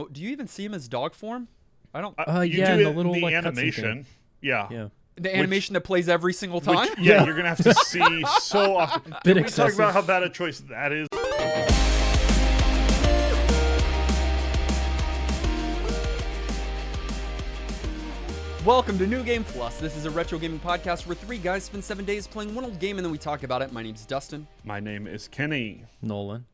Oh, do you even see him as dog form? I don't. You Yeah, do and it the little in the like cutscene animation. thing. Yeah. Yeah. The animation that plays every single time? Yeah, you're going to have to see so often. Bit Can we talk excessive. about how bad a choice that is? Welcome to New Game Plus. This is a retro gaming podcast where three guys spend 7 days playing one old game and then we talk about it. My name's Dustin. My name is Kenny. Nolan.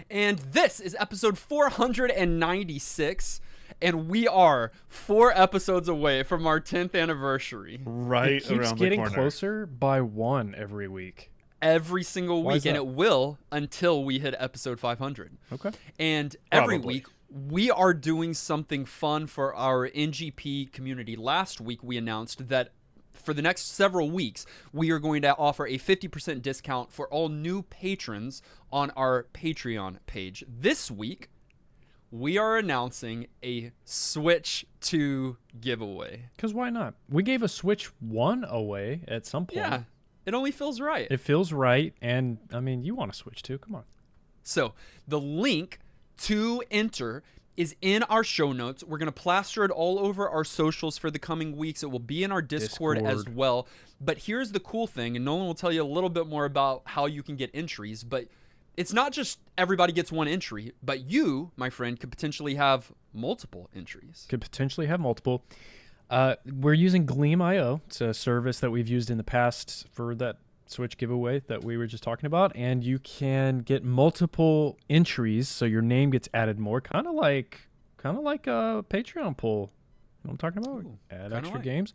And this is episode 496. And we are 4 episodes away from our 10th anniversary. Right It keeps around getting the corner. closer by one every week. Every single Why week. is And that? it will until we hit episode 500. Okay. And every Probably. week, we are doing something fun for our NGP community. Last week, we announced that for the next several weeks, we are going to offer a 50% discount for all new patrons on our Patreon page. This week, we are announcing a Switch 2 giveaway. Because why not? We gave a Switch 1 away at some point. Yeah, it only feels right. It feels right. And, I mean, you want a Switch 2. Come on. So the link to enter is in our show notes. We're going to plaster it all over our socials for the coming weeks. It will be in our Discord as well. But here's the cool thing, and Nolan will tell you a little bit more about how you can get entries, but it's not just everybody gets one entry, but you, my friend, could potentially have multiple entries. Could potentially have multiple. We're using Gleam.io. It's a service that we've used in the past for that Switch giveaway that we were just talking about, and you can get multiple entries, so your name gets added more, kind of like a Patreon poll. You know what I'm talking about? Ooh, Add kinda extra like. games.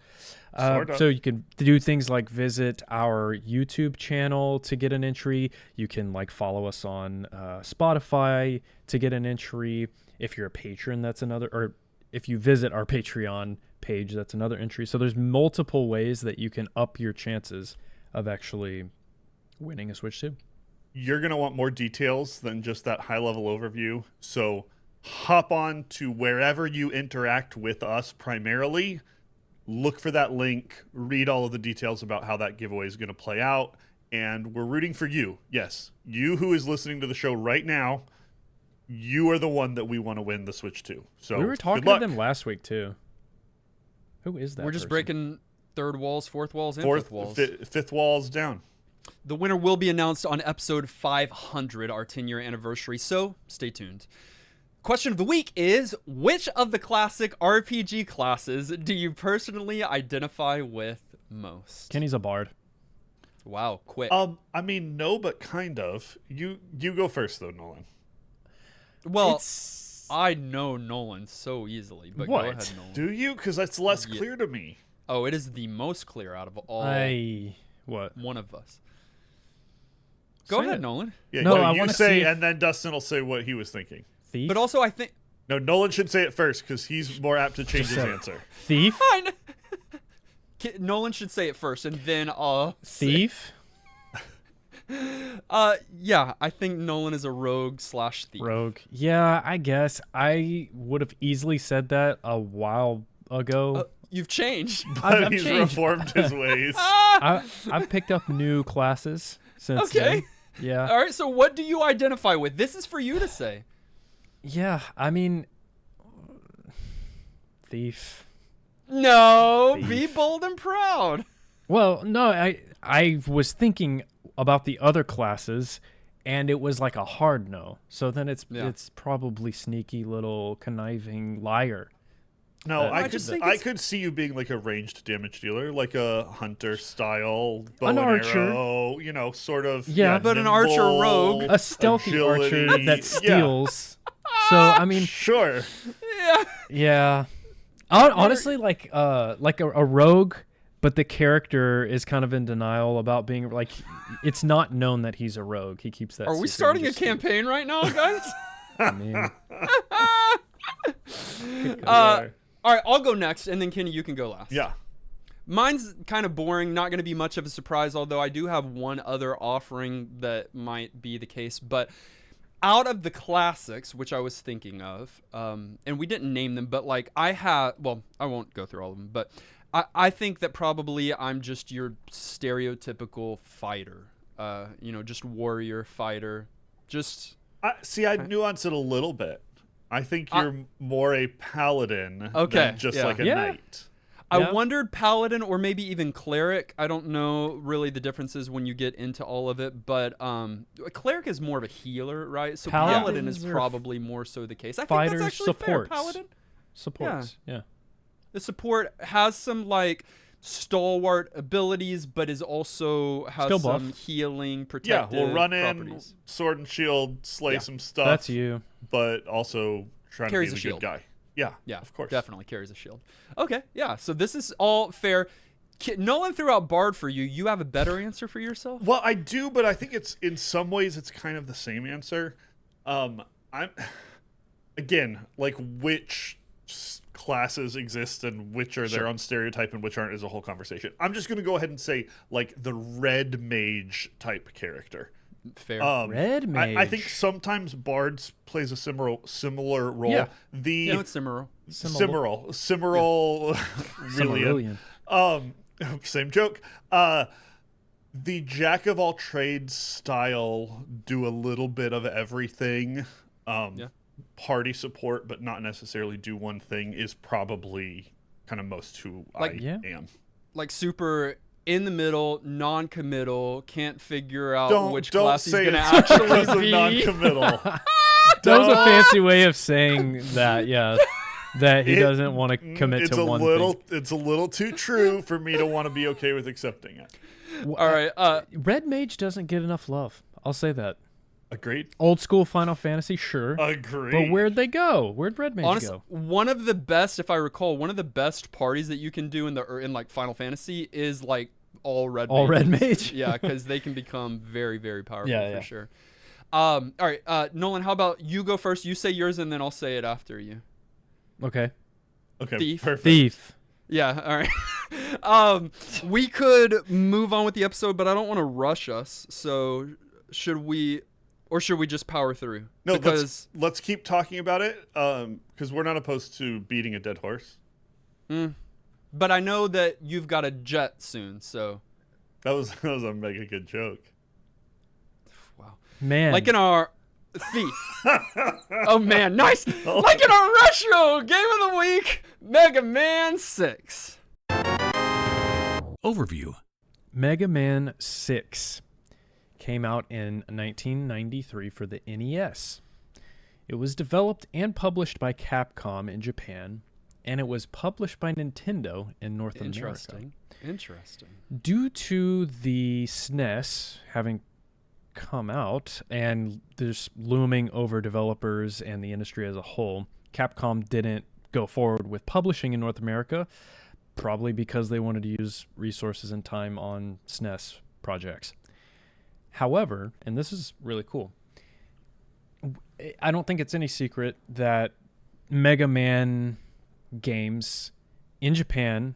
Sorta. So you can do things like visit our YouTube channel to get an entry. You can like follow us on Spotify to get an entry. If you're a patron, that's another, or if you visit our Patreon page, that's another entry. So there's multiple ways that you can up your chances of actually winning a Switch 2. You're going to want more details than just that high-level overview. So hop on to wherever you interact with us primarily. Look for that link. Read all of the details about how that giveaway is going to play out. And we're rooting for you. Yes, you who is listening to the show right now, you are the one that we want to win the Switch 2. So We were talking good luck. to them last week too. Who is that? We're just person? breaking third walls, fourth walls, and Fourth, fifth walls. fifth walls down. The winner will be announced on episode 500, our 10-year anniversary, so stay tuned. Question of the week is, which of the classic RPG classes do you personally identify with most? Kenny's a bard. Wow, quick. I mean, no, but kind of. You go first, though, Nolan. Well, I know Nolan so easily, but What? go ahead, Nolan. Do you? Because that's less Yeah. clear to me. Oh, it is the most clear out of all What? one of us. Go Say ahead, it. Nolan. Yeah, No, no, I you wanna say, see if- and then Dustin will say what he was thinking. Thief. But also, I think... No, Nolan should say it first because he's more apt to change his say it. answer. Thief. Nolan should say it first, and then Thief. yeah, I think Nolan is a rogue/thief. Rogue. Yeah, I guess I would have easily said that a while ago. You've changed. But I've he's changed. reformed his ways. I've picked up new classes since Okay. then. Yeah. All right, so what do you identify with? This is for you to say. Yeah, I mean, thief. No, Thief. be bold and proud. Well, no, I was thinking about the other classes, and it was like a hard no. So then it's probably sneaky little conniving liar. No, I just think I it's- could see you being like a ranged damage dealer, like a hunter style, bow An and archer. arrow, you know, sort of. Yeah, but an archer nimble, rogue. A stealthy agility. archer that Yeah, steals. So I mean, sure. Yeah. yeah. Honestly, like a rogue, but the character is kind of in denial about being like. It's not known that he's a rogue. He keeps that. Are we secret. starting He a just steals. campaign right now, guys? I mean, All right, I'll go next, and then Kenny, you can go last. Yeah. Mine's kind of boring, not going to be much of a surprise, although I do have one other offering that might be the case. But out of the classics, which I was thinking of, and we didn't name them, but like I won't go through all of them, but I think that probably I'm just your stereotypical fighter, just warrior fighter. Just I'd nuance it a little bit. I think you're more a paladin than just like a knight. I wondered paladin or maybe even cleric. I don't know really the differences when you get into all of it, but cleric is more of a healer, right? So paladin is probably more so the case. I think that's actually fair. Paladin supports. Yeah. The support has some like stalwart abilities, but is also has some healing, protective run properties. In, sword and shield, slay some stuff. That's you. But also trying to be the good guy. Yeah, of course. Definitely carries a shield. Okay, yeah. So this is all fair. Nolan threw out Bard for you. You have a better answer for yourself? Well, I do, but I think it's in some ways it's kind of the same answer. I'm again like which classes exist and which are their own stereotype and which aren't is a whole conversation. I'm just gonna go ahead and say like the red mage type character. Fair. Red mage. I think sometimes Bards plays a similar role. Yeah. It's Cimmeral. Really. Same joke. The jack of all trades style, do a little bit of everything. Party support, but not necessarily do one thing is probably kind of most who I am. Like super in the middle, non-committal, can't figure out which class he's going to actually be. Non-committal. That was a fancy way of saying that, that he doesn't want to commit to one thing. It's a little too true for me to want to be okay with accepting it. All right. Red Mage doesn't get enough love. I'll say that. Agreed. Old school Final Fantasy, sure. Agreed. But where'd they go? Where'd Red Mage Honestly, go? one of the best, if I recall, one of the best parties that you can do in like Final Fantasy is like all Red Mage. Yeah, because they can become very, very powerful for sure. All right, Nolan, how about you go first? You say yours, and then I'll say it after you. Okay. Thief. Perfect. Thief. Yeah, all right. We could move on with the episode, but I don't want to rush us. So should we just power through? No, let's keep talking about it because we're not opposed to beating a dead horse. But I know that you've got a jet soon, so that was a mega good joke. Wow, man! Like in our Thief. Oh man, nice! Like in our retro game of the week, Mega Man 6. Overview. Mega Man 6 came out in 1993 for the NES. It was developed and published by Capcom in Japan, and it was published by Nintendo in North America. Interesting. Due to the SNES having come out and there's looming over developers and the industry as a whole, Capcom didn't go forward with publishing in North America, probably because they wanted to use resources and time on SNES projects. However, and this is really cool, I don't think it's any secret that Mega Man games in Japan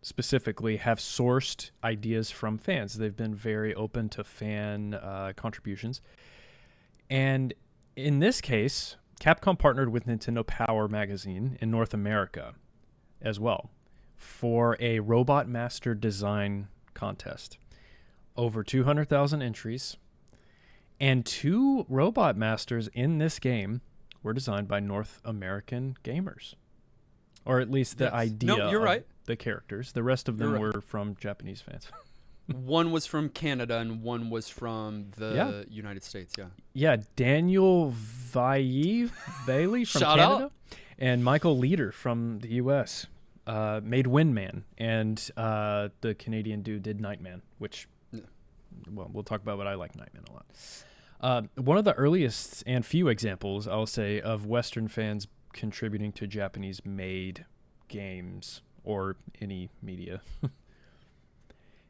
specifically have sourced ideas from fans. They've been very open to fan contributions. And in this case, Capcom partnered with Nintendo Power Magazine in North America as well for a Robot Master design contest. Over 200,000 entries, and 2 Robot Masters in this game were designed by North American gamers. Or at least the idea of the characters. The rest of them were from Japanese fans. One was from Canada and one was from the United States, Yeah, Daniel Bailey from Shout Canada out. And Michael Leader from the US made Windman, and the Canadian dude did Nightman, which, well, we'll talk about what I like Nightman a lot. One of the earliest and few examples, I'll say, of Western fans contributing to Japanese-made games or any media.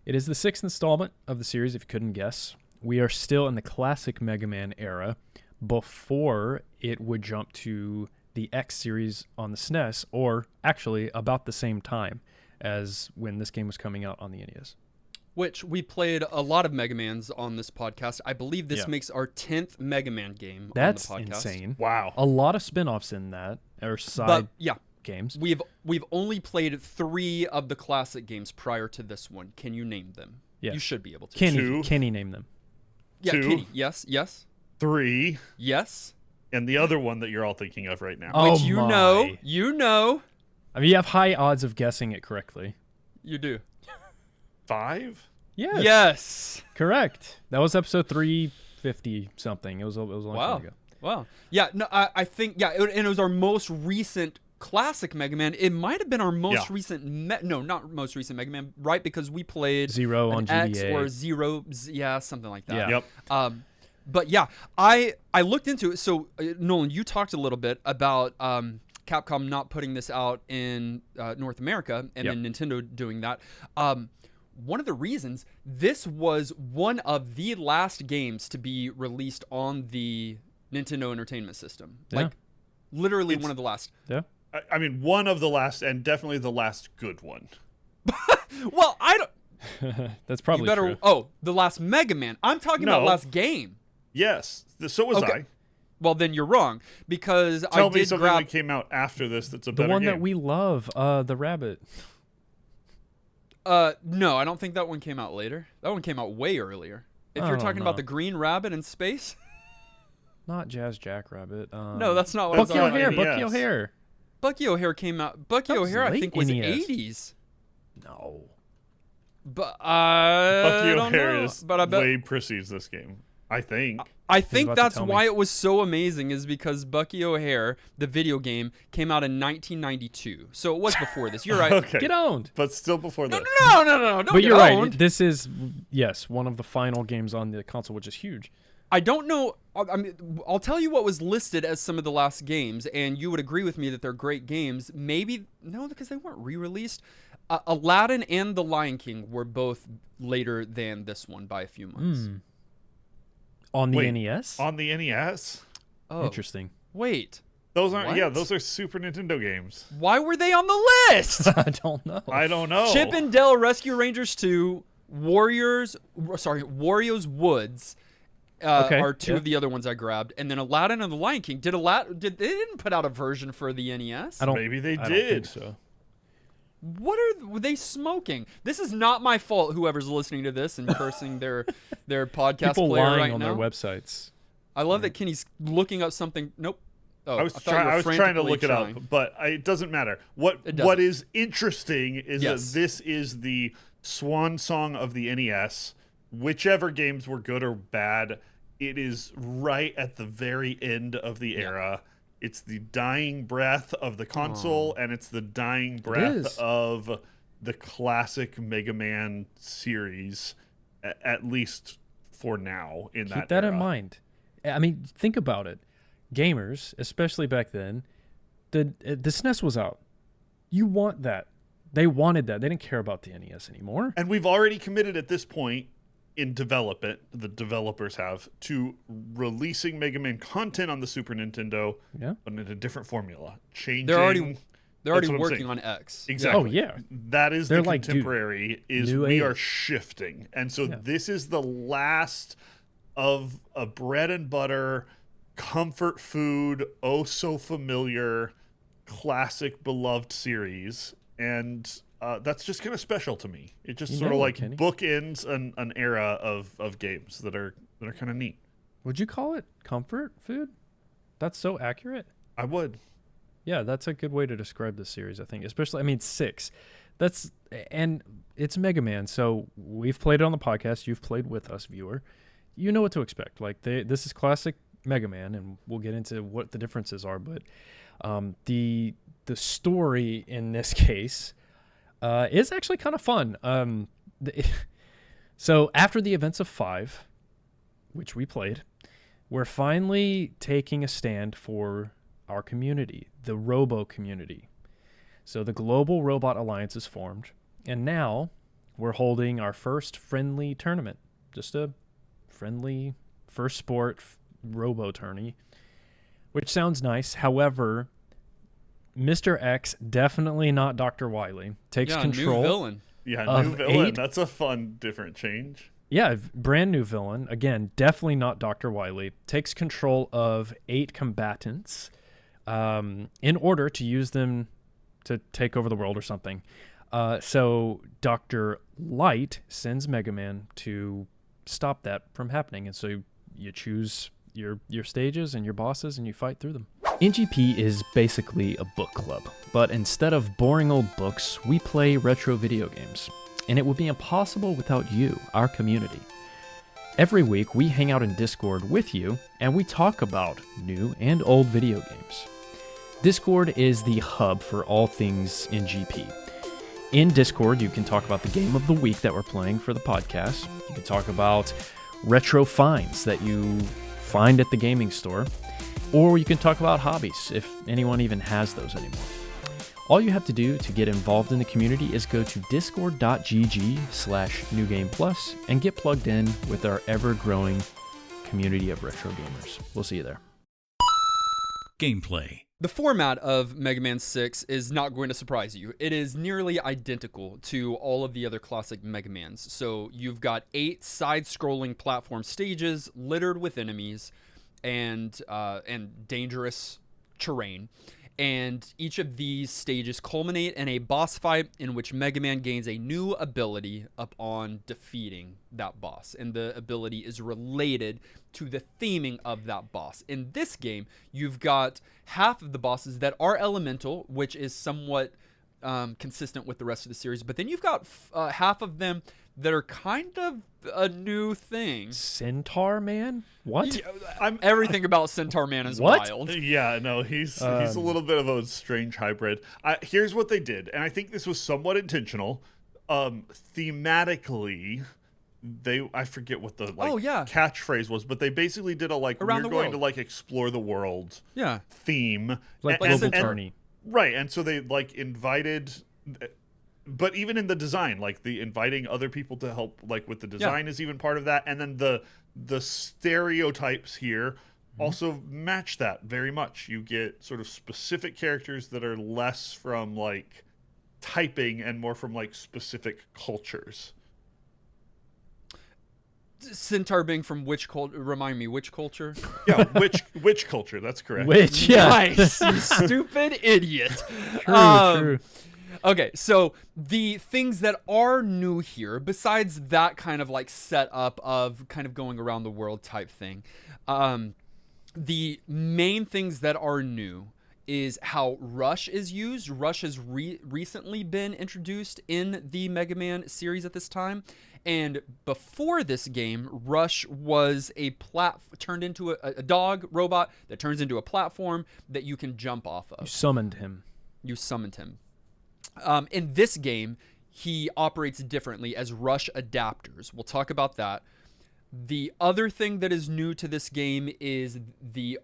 It is the 6th installment of the series, if you couldn't guess. We are still in the classic Mega Man era before it would jump to the X series on the SNES, or actually about the same time as when this game was coming out on the NES. Which we played a lot of Mega Mans on this podcast. I believe this makes our 10th Mega Man game That's on the podcast. insane. Wow. A lot of spin-offs in that, or side games. We've only played 3 of the classic games prior to this one. Can you name them? Yes. You should be able to. Kenny name them. Yeah, 2. Kenny. Yes. 3. Yes. and the other one that you're all thinking of right now. Oh, Which you know. I mean, you have high odds of guessing it correctly. You do. 5? Yes. Yes. Correct. That was episode 350 something. It was a long time ago. Wow. Yeah. No, I think and it was our most recent classic Mega Man. It might have been our most recent. No, not most recent Mega Man. Right, because we played Zero on X GBA. or Zero. Yeah, something like that. Yeah. Yep. But yeah, I looked into it. So Nolan, you talked a little bit about Capcom not putting this out in North America, and then Nintendo doing that. One of the reasons, this was one of the last games to be released on the Nintendo Entertainment System. Yeah. Like, literally one of the last. Yeah. I mean, one of the last, and definitely the last good one. Well, I don't. That's probably true. Oh, the last Mega Man. I'm talking about last game. Yes, so was I. Well, then you're wrong, because Tell I me did something that came out after this that's a The better one game. that we love, the rabbit. No, I don't think that one came out later. That one came out way earlier. If I you're don't talking about know. the Green Rabbit in space. Not Jazz Jackrabbit. No, that's not what I was Bucky talking O'Hare. about. Bucky Yes. O'Hare. Bucky O'Hare came out. Bucky That was O'Hare, I late think, was NES. 80s. No. But I Bucky don't O'Hare know. is But I bet. way precedes this game, I think. I think about to that's tell me. why it was so amazing, is because Bucky O'Hare, the video game, came out in 1992. So it was before this. You're right. Okay, Get owned. but still before this. No. Don't But get you're right. owned. This is, yes, one of the final games on the console, which is huge. I don't know. I mean, I'll tell you what was listed as some of the last games, and you would agree with me that they're great games. Maybe no, because they weren't re-released. Aladdin and The Lion King were both later than this one by a few months. On the Wait, NES? On the NES? Oh, Interesting. wait. Those aren't. Yeah, What? those are Super Nintendo games. Why were they on the list? I don't know. I don't know. Chip and Dale Rescue Rangers 2, Wario's Woods. Okay, Are two yeah. of the other ones I grabbed, and then Aladdin and The Lion King. They didn't put out a version for the NES? Maybe they I don't did. think so. What were they smoking? This is not my fault. Whoever's listening to this and cursing their podcast People player lying right on now. their websites. I love that Kenny's looking up something. Nope. Oh, I was thought you were trying to frantically look it trying. up, but it doesn't matter. What doesn't. is interesting is Yes. that this is the swan song of the NES. Whichever games were good or bad, it is right at the very end of the era. It's the dying breath of the console, and it's the dying breath is. of the classic Mega Man series, at least for now. Keep that in mind. I mean, think about it. Gamers, especially back then, the SNES was out. You want that. They wanted that. They didn't care about the NES anymore. And we've already committed at this point in development, the developers have, to releasing Mega Man content on the Super Nintendo, Yeah. but in a different formula. Changing. They're already That's what I'm working saying. on X. Exactly. Oh, yeah. That is They're the like, dude, contemporary, is new we are age. shifting. And so Yeah. this is the last of a bread and butter, comfort food, oh so familiar, classic beloved series. And that's just kind of special to me. It just You sort know of it, like Kenny. bookends an era of games that are kind of neat. Would you call it comfort food? That's so accurate. I would. Yeah, that's a good way to describe this series, I think. Especially, I mean, 6. And it's Mega Man, so we've played it on the podcast. You've played with us, viewer. You know what to expect. Like, this is classic Mega Man, and we'll get into what the differences are. But the story in this case is actually kind of fun. So after the events of 5, which we played, we're finally taking a stand for our community, the Robo community. So the Global Robot Alliance is formed, and now we're holding our first friendly tournament, just a friendly first sport Robo tourney, which sounds nice. However, Mr. X, definitely not Dr. Wily, takes control. New villain. Yeah, Of new villain. 8? That's a fun, different change. Yeah, brand new villain. Again, definitely not Dr. Wily. Takes control of 8 combatants in order to use them to take over the world or something. So Dr. Light sends Mega Man to stop that from happening. And so you choose your stages and your bosses, and you fight through them. NGP is basically a book club, but instead of boring old books, we play retro video games. And it would be impossible without you, our community. Every week, we hang out in Discord with you, and we talk about new and old video games. Discord is the hub for all things NGP. In Discord, you can talk about the game of the week that we're playing for the podcast. You can talk about retro finds that you find at the gaming store, or you can talk about hobbies, if anyone even has those anymore. All you have to do to get involved in the community is go to discord.gg/newgameplus and get plugged in with our ever-growing community of retro gamers. We'll see you there. Gameplay. The format of Mega Man 6 is not going to surprise you. It is nearly identical to all of the other classic Mega Mans. So you've got 8 side-scrolling platform stages littered with enemies and dangerous terrain. And each of these stages culminate in a boss fight in which Mega Man gains a new ability upon defeating that boss. And the ability is related to the theming of that boss. In this game, you've got half of the bosses that are elemental, which is somewhat consistent with the rest of the series. But then you've got half of them that are kind of a new thing. Centaur Man? What? Everything about Centaur Man is What? wild. Yeah, no, he's a little bit of a strange hybrid. Here's what they did, and I think this was somewhat intentional. Thematically, I forget what the catchphrase was, but they basically did a Around the we're going world. to explore the world Yeah. theme. Like Like Global Centaur. Tourney. Right, and so they invited, but even in the design, the inviting other people to help with the design is even part of that, and then the stereotypes here also match that very much. You get sort of specific characters that are less from typing and more from specific cultures. Centaur being from which culture? Remind me, which culture? Yeah, which culture? That's correct. Which, yeah. Nice, you stupid idiot. True. Okay, so the things that are new here, besides that kind of setup of kind of going around the world type thing, the main things that are new is how Rush is used. Rush has recently been introduced in the Mega Man series at this time. And before this game, Rush was turned into a dog robot that turns into a platform that you can jump off of. You summoned him. In this game, he operates differently as Rush adapters. We'll talk about that. The other thing that is new to this game is the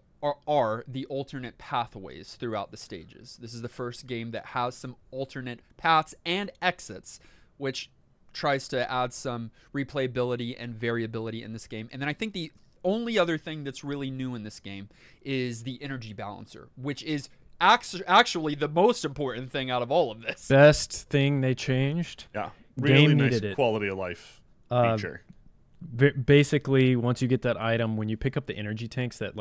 alternate pathways throughout the stages. This is the first game that has some alternate paths and exits, which tries to add some replayability and variability in this game. And then I think the only other thing that's really new in this game is the energy balancer, which is actually the most important thing out of all of this. Best thing they changed. Yeah, really Game nice needed it. quality of life feature. Basically, once you get that item, when you pick up the energy tanks that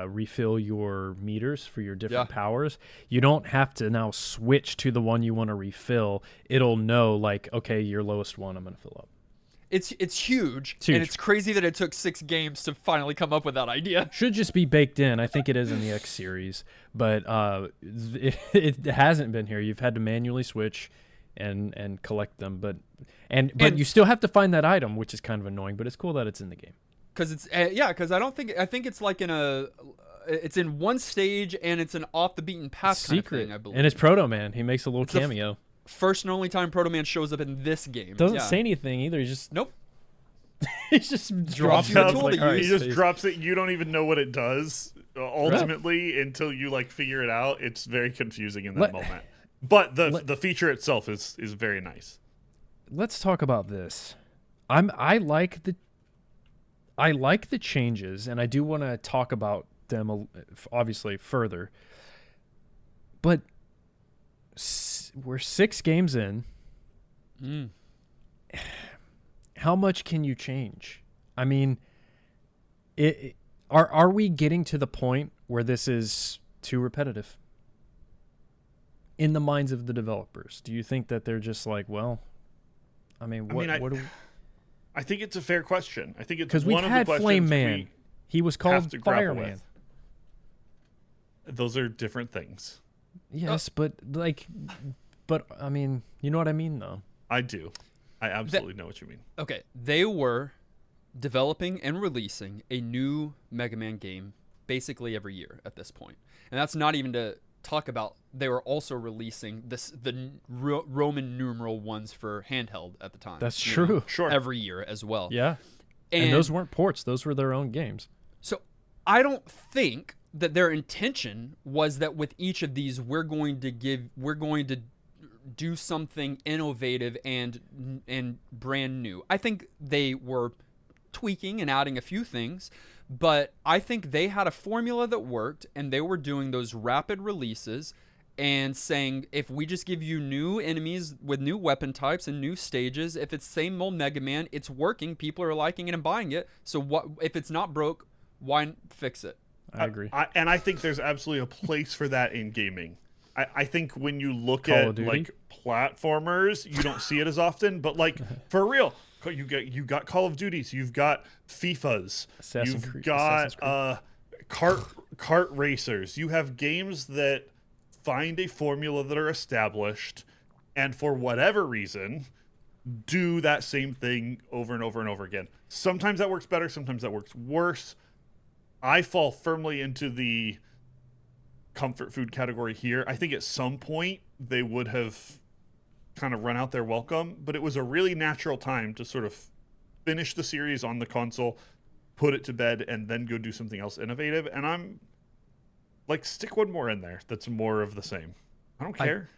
refill your meters for your different powers, you don't have to now switch to the one you want to refill. It'll know okay, your lowest one I'm going to fill up. It's huge, and it's crazy that it took 6 games to finally come up with that idea. Should just be baked in. I think it is in the X series, but it hasn't been here. You've had to manually switch and collect them, but you still have to find that item, which is kind of annoying, but it's cool that it's in the game. Because it's I think it's it's in one stage, and it's an off the beaten path kind of thing, I believe. And it's Proto Man. He makes a little cameo. First and only time Proto Man shows up in this game. Doesn't say anything either. He just nope. he just drops you a it. tool to Alright, He just space. drops it. You don't even know what it does ultimately until you figure it out. It's very confusing in that moment. But the feature itself is very nice. Let's talk about this. I like the changes, and I do want to talk about them obviously further. But we're 6 games in. How much can you change? I mean, are we getting to the point where this is too repetitive? In the minds of the developers, do you think that they're just what do we... I think it's a fair question. I think it's because we've one of had the questions Flame Man. He was have called to grapple Fireman. with. Those are different things. Yes, but I mean, you know what I mean, though. I do. I absolutely know what you mean. Okay, they were developing and releasing a new Mega Man game basically every year at this point. And that's not even to talk about they were also releasing the Roman numeral ones for handheld at the time. That's true. Sure. Every year as well. Yeah. And those weren't ports. Those were their own games. So I don't think that their intention was that with each of these we're going to do something innovative and brand new. I think they were tweaking and adding a few things, but I think they had a formula that worked, and they were doing those rapid releases and saying, if we just give you new enemies with new weapon types and new stages, if it's same old Mega Man, it's working, people are liking it and buying it. So what if it's not broke, why fix it? I agree. And I think there's absolutely a place for that in gaming. I think when you look Call of at Duty? like platformers, you don't see it as often. But like for real, you got Call of Duties, you've got FIFAs, you've got kart racers. You have games that find a formula that are established, and for whatever reason, do that same thing over and over and over again. Sometimes that works better, sometimes that works worse. I fall firmly into the comfort food category here. I think at some point they would have kind of run out their welcome, but it was a really natural time to sort of finish the series on the console, put it to bed, and then go do something else innovative. And I'm like, stick one more in there that's more of the same. I don't care.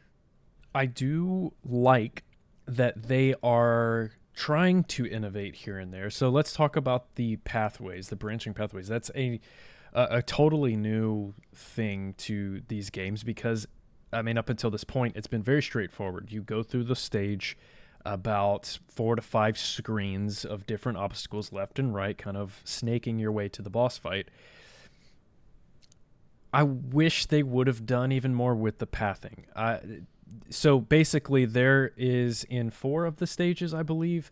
I do like that they are trying to innovate here and there. So let's talk about the pathways, the branching pathways. That's a totally new thing to these games because, I mean, up until this point, it's been very straightforward. You go through the stage, about 4 to 5 screens of different obstacles left and right, kind of snaking your way to the boss fight. I wish they would have done even more with the pathing. So basically, there is in 4 of the stages, I believe,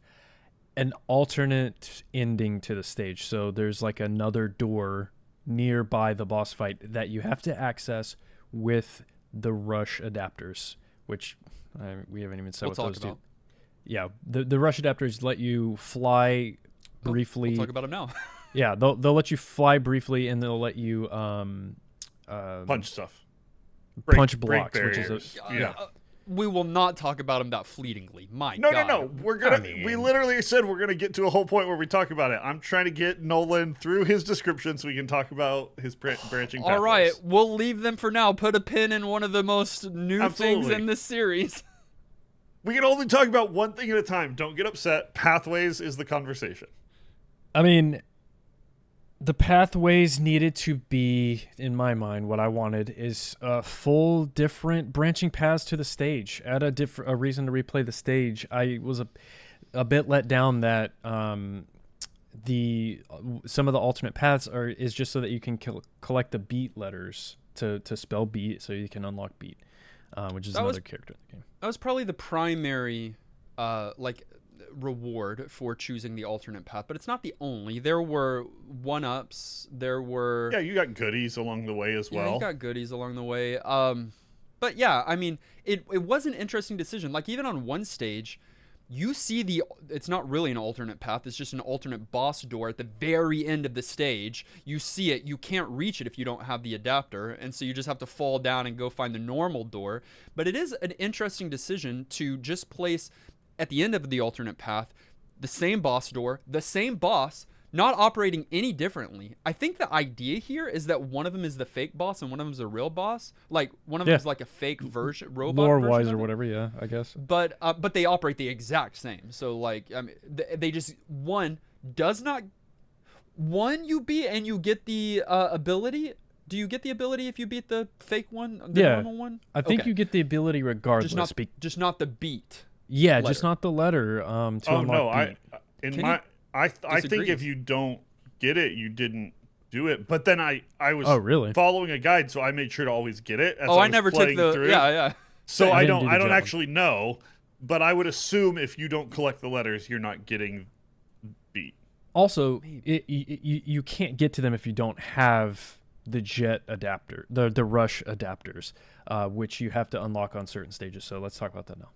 an alternate ending to the stage. So there's like another door nearby the boss fight that you have to access with the rush adapters, which we haven't even said what those do. Yeah, the rush adapters let you fly briefly. We'll talk about them now. Yeah, they'll let you fly briefly, and they'll let you punch stuff, punch blocks, break which is we will not talk about them that fleetingly. My No. God. We're gonna. We literally said we're gonna get to a whole point where we talk about it. I'm trying to get Nolan through his description so we can talk about his branching. All right, we'll leave them for now. Put a pin in one of the most new things in this series. We can only talk about one thing at a time. Don't get upset. Pathways is the conversation. I mean, the pathways needed to be, in my mind, what I wanted is full different branching paths to the stage. Add a reason to replay the stage. I was a bit let down that some of the alternate paths is just so that you can collect the beat letters to spell beat, so you can unlock beat, which is another character in the game. That was probably the primary reward for choosing the alternate path, but it's not the only. There were one-ups. There were you got goodies along the way as well. Yeah, you got goodies along the way. But yeah, I mean, it was an interesting decision. Like even on one stage, you see it's not really an alternate path. It's just an alternate boss door at the very end of the stage. You see it. You can't reach it if you don't have the adapter. And so you just have to fall down and go find the normal door. But it is an interesting decision to just place at the end of the alternate path the same boss door, the same boss, not operating any differently. I think the idea here is that one of them is the fake boss and one of them is a real boss. Like one of them is like a fake version, robot lore-wise version or whatever. Yeah, I guess. But they operate the exact same. So like, I mean, they just you beat and you get the ability. Do you get the ability if you beat the fake one, the normal one? I think you get the ability regardless. Just not the beat. Yeah, letter. Just not the letter. To unlock beat. I think if you don't get it, you didn't do it. But then I was really? following a guide, so I made sure to always get it. As I never took the through. Yeah. So I don't actually know, but I would assume if you don't collect the letters, you're not getting beat. Also, you can't get to them if you don't have the jet adapter, the rush adapters, which you have to unlock on certain stages. So let's talk about that now.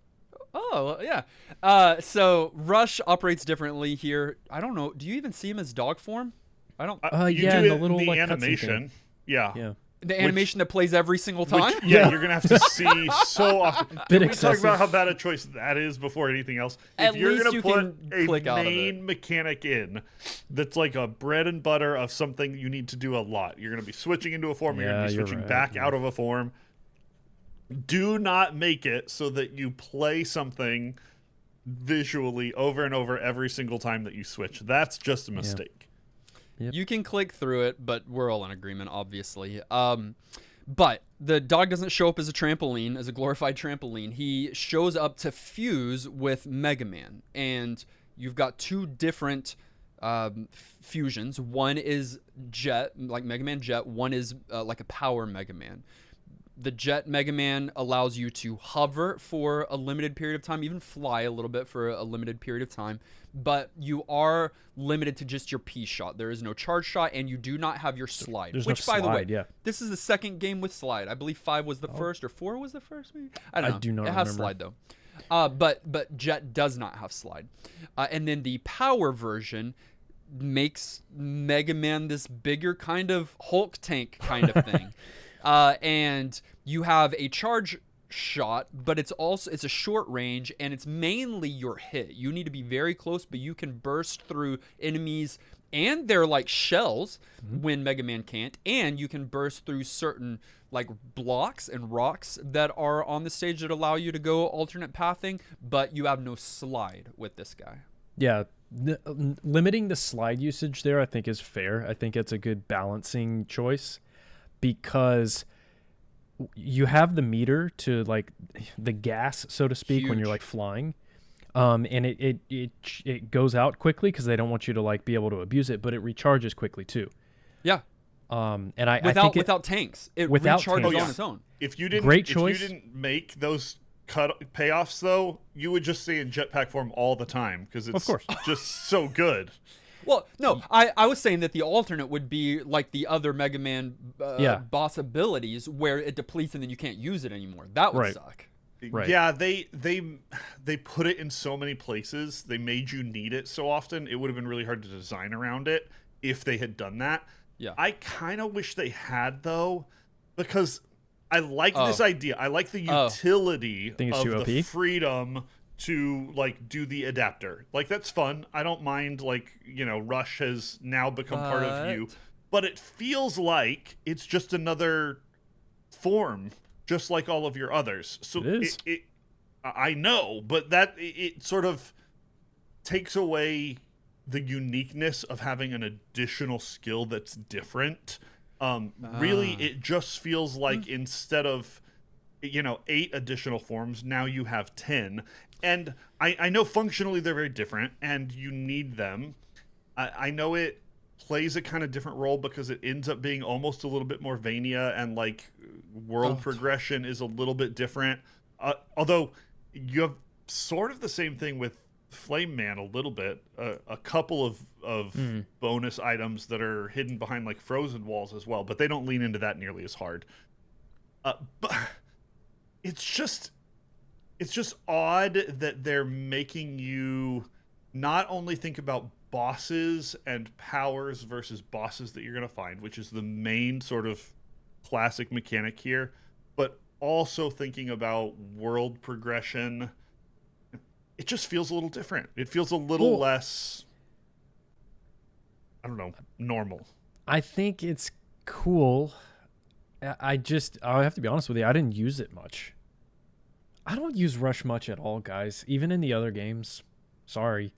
Oh, yeah. So Rush operates differently here. I don't know. Do you even see him as dog form? I don't. You yeah, do the it little in the like animation. Yeah. Yeah. The animation that plays every single time? Yeah, you're gonna have to see so often. Bit Can we talk excessive. about how bad a choice that is before anything else? At If you're least gonna you put can a click out of main it. mechanic in that's like a bread and butter of something you need to do a lot, you're gonna be switching into a form, you're gonna Yeah, be you're switching right, back yeah. out of a form. Do not make it so that you play something visually over and over every single time that you switch. That's just a mistake. Yep. You can click through it, but we're all in agreement, obviously. But the dog doesn't show up as a trampoline, as a glorified trampoline. He shows up to fuse with Mega Man. And you've got two different fusions. One is Jet, like Mega Man Jet. One is like a Power Mega Man. The Jet Mega Man allows you to hover for a limited period of time, even fly a little bit for a limited period of time, but you are limited to just your P shot. There is no charge shot, and you do not have your slide. There's which, no by the way, slide, yeah. this is the second game with slide. I believe 5 was the first, or 4 was the first. Maybe? I don't know. I do not It has remember. slide though. But Jet does not have slide, and then the Power version makes Mega Man this bigger kind of Hulk tank kind of thing. And you have a charge shot, but it's a short range, and it's mainly your hit. You need to be very close, but you can burst through enemies and they're like shells when Mega Man can't, and you can burst through certain like blocks and rocks that are on the stage that allow you to go alternate pathing, but you have no slide with this guy. Yeah, limiting the slide usage there, I think, is fair. I think it's a good balancing choice because you have the meter to like the gas, so to speak, when you're Huge. like flying, and it goes out quickly because they don't want you to like be able to abuse it, but it recharges quickly too. Yeah. And I think Without tanks, it without recharges tanks. on its own. If you didn't, Great if choice. you didn't make those payoffs though, you would just stay in jetpack form all the time because it's Of course. just so good. Well, no, I was saying that the alternate would be like the other Mega Man Yeah. boss abilities where it depletes and then you can't use it anymore. That would Right. suck. Right. Yeah, they put it in so many places. They made you need it so often. It would have been really hard to design around it if they had done that. Yeah. I kind of wish they had though, because I like this idea. I like the utility Think it's of too the OP? freedom to like do the adapter. Like that's fun. I don't mind like, Rush has now become part of you, but it feels like it's just another form just like all of your others. So It is. I know, but that it sort of takes away the uniqueness of having an additional skill that's different. Really, it just feels like instead of 8 additional forms, now you have 10. And I know functionally they're very different, and you need them. I know it plays a kind of different role because it ends up being almost a little bit more Vania, and like world progression is a little bit different. Although you have sort of the same thing with Flame Man a little bit. A couple of bonus items that are hidden behind like frozen walls as well, but they don't lean into that nearly as hard. But it's just odd that they're making you not only think about bosses and powers versus bosses that you're going to find, which is the main sort of classic mechanic here, but also thinking about world progression. It just feels a little different. It feels a little less, I don't know, normal. I think it's cool. I have to be honest with you. I didn't use it much. I don't use Rush much at all, guys. Even in the other games. Sorry.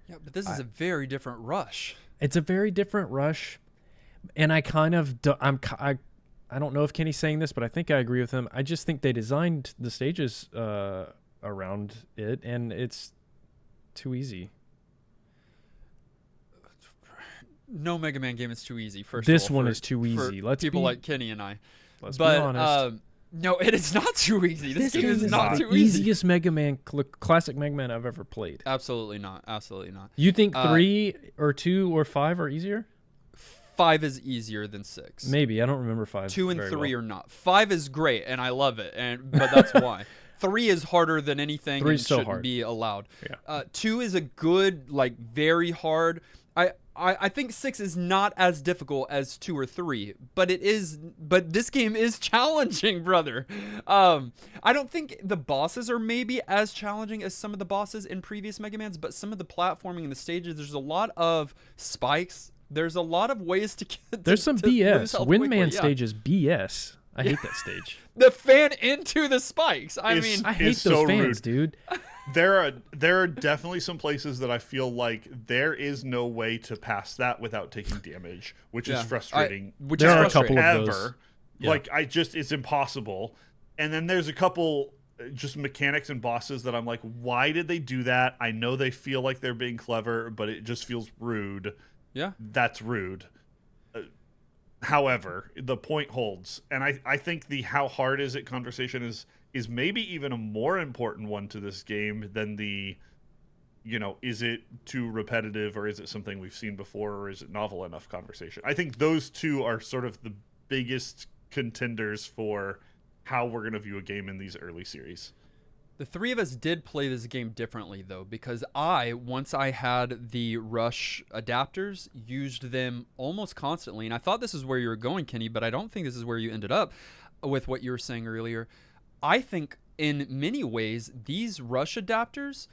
Yeah, but this is a very different Rush. It's a very different Rush, and I kind of I don't know if Kenny's saying this, but I think I agree with him. I just think they designed the stages around it, and it's too easy. No Mega Man game is too easy. First, This of all, one for- is too for easy. Let's people be- like Kenny and I. Let's But be honest. No, it is not too easy. This game is is not the too easy. easiest Mega Man, classic Mega Man I've ever played. Absolutely not. Absolutely not. You think 3 or 2 or 5 are easier? 5 is easier than 6. Maybe. I don't remember 5. 2 and very 3 well. are not. 5 is great, and I love it, but that's why. 3 is harder than anything 3 and is so shouldn't hard. be allowed. Yeah. 2 is a good, like, very hard. I think 6 is not as difficult as 2 or 3, but this game is challenging, brother. I don't think the bosses are maybe as challenging as some of the bosses in previous Mega Mans, but some of the platforming in the stages, there's a lot of spikes. There's a lot of ways to get. There's some to lose BS. health Windman quickly, stage is BS. I hate that stage. The fan into the spikes. I Is- mean, I hate It's those so fans, rude. dude. There are definitely some places that I feel like there is no way to pass that without taking damage, which is frustrating. Which There is are a frustrating. couple of those. Ever. Yeah. Like it's impossible. And then there's a couple just mechanics and bosses that I'm like, why did they do that? I know they feel like they're being clever, but it just feels rude. Yeah. That's rude. However, the point holds, and I think the how hard is it conversation is maybe even a more important one to this game than the, is it too repetitive or is it something we've seen before or is it novel enough conversation. I think those two are sort of the biggest contenders for how we're going to view a game in these early series. The three of us did play this game differently, though, because once I had the Rush adapters, used them almost constantly. And I thought this is where you were going, Kenny, but I don't think this is where you ended up with what you were saying earlier. I think in many ways, these Rush adapters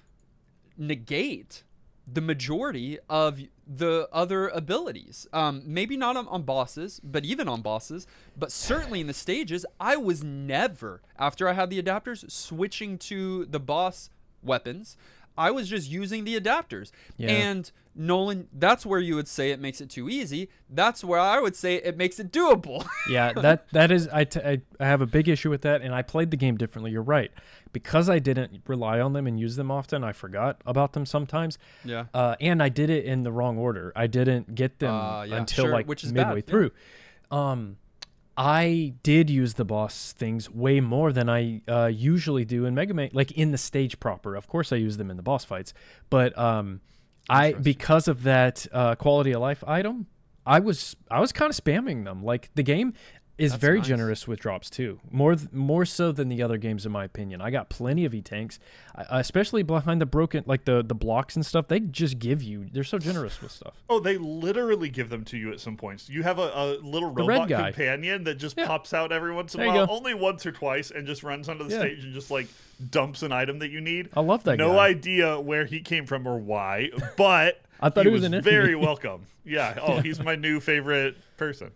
negate the majority of the other abilities. Maybe not on bosses, but even on bosses, but certainly in the stages, I was never, after I had the adapters, switching to the boss weapons. I was just using the adapters. Yeah. And Nolan, that's where you would say it makes it too easy. That's where I would say it makes it doable. Yeah, that is I have a big issue with that, and I played the game differently. You're right, because I didn't rely on them and use them often. I forgot about them sometimes. Yeah. And I did it in the wrong order. I didn't get them until sure, like which is midway bad, through. I did use the boss things way more than I usually do in Mega Man, like in the stage proper. Of course, I use them in the boss fights, but because of that quality of life item, I was kind of spamming them. Like the game is That's very nice. generous with drops too, more so than the other games in my opinion. I got plenty of E-tanks, especially behind the broken like the blocks and stuff. They just give you. They're so generous with stuff. Oh, they literally give them to you at some points. You have a little The red robot guy. companion that just Yeah. pops out every once in a There you while, go. only once or twice, and just runs onto the Yeah. stage and just like dumps an item that you need. I love that No guy. idea where he came from or why, but I thought he he was an enemy. very welcome. Yeah. Oh, he's my new favorite person.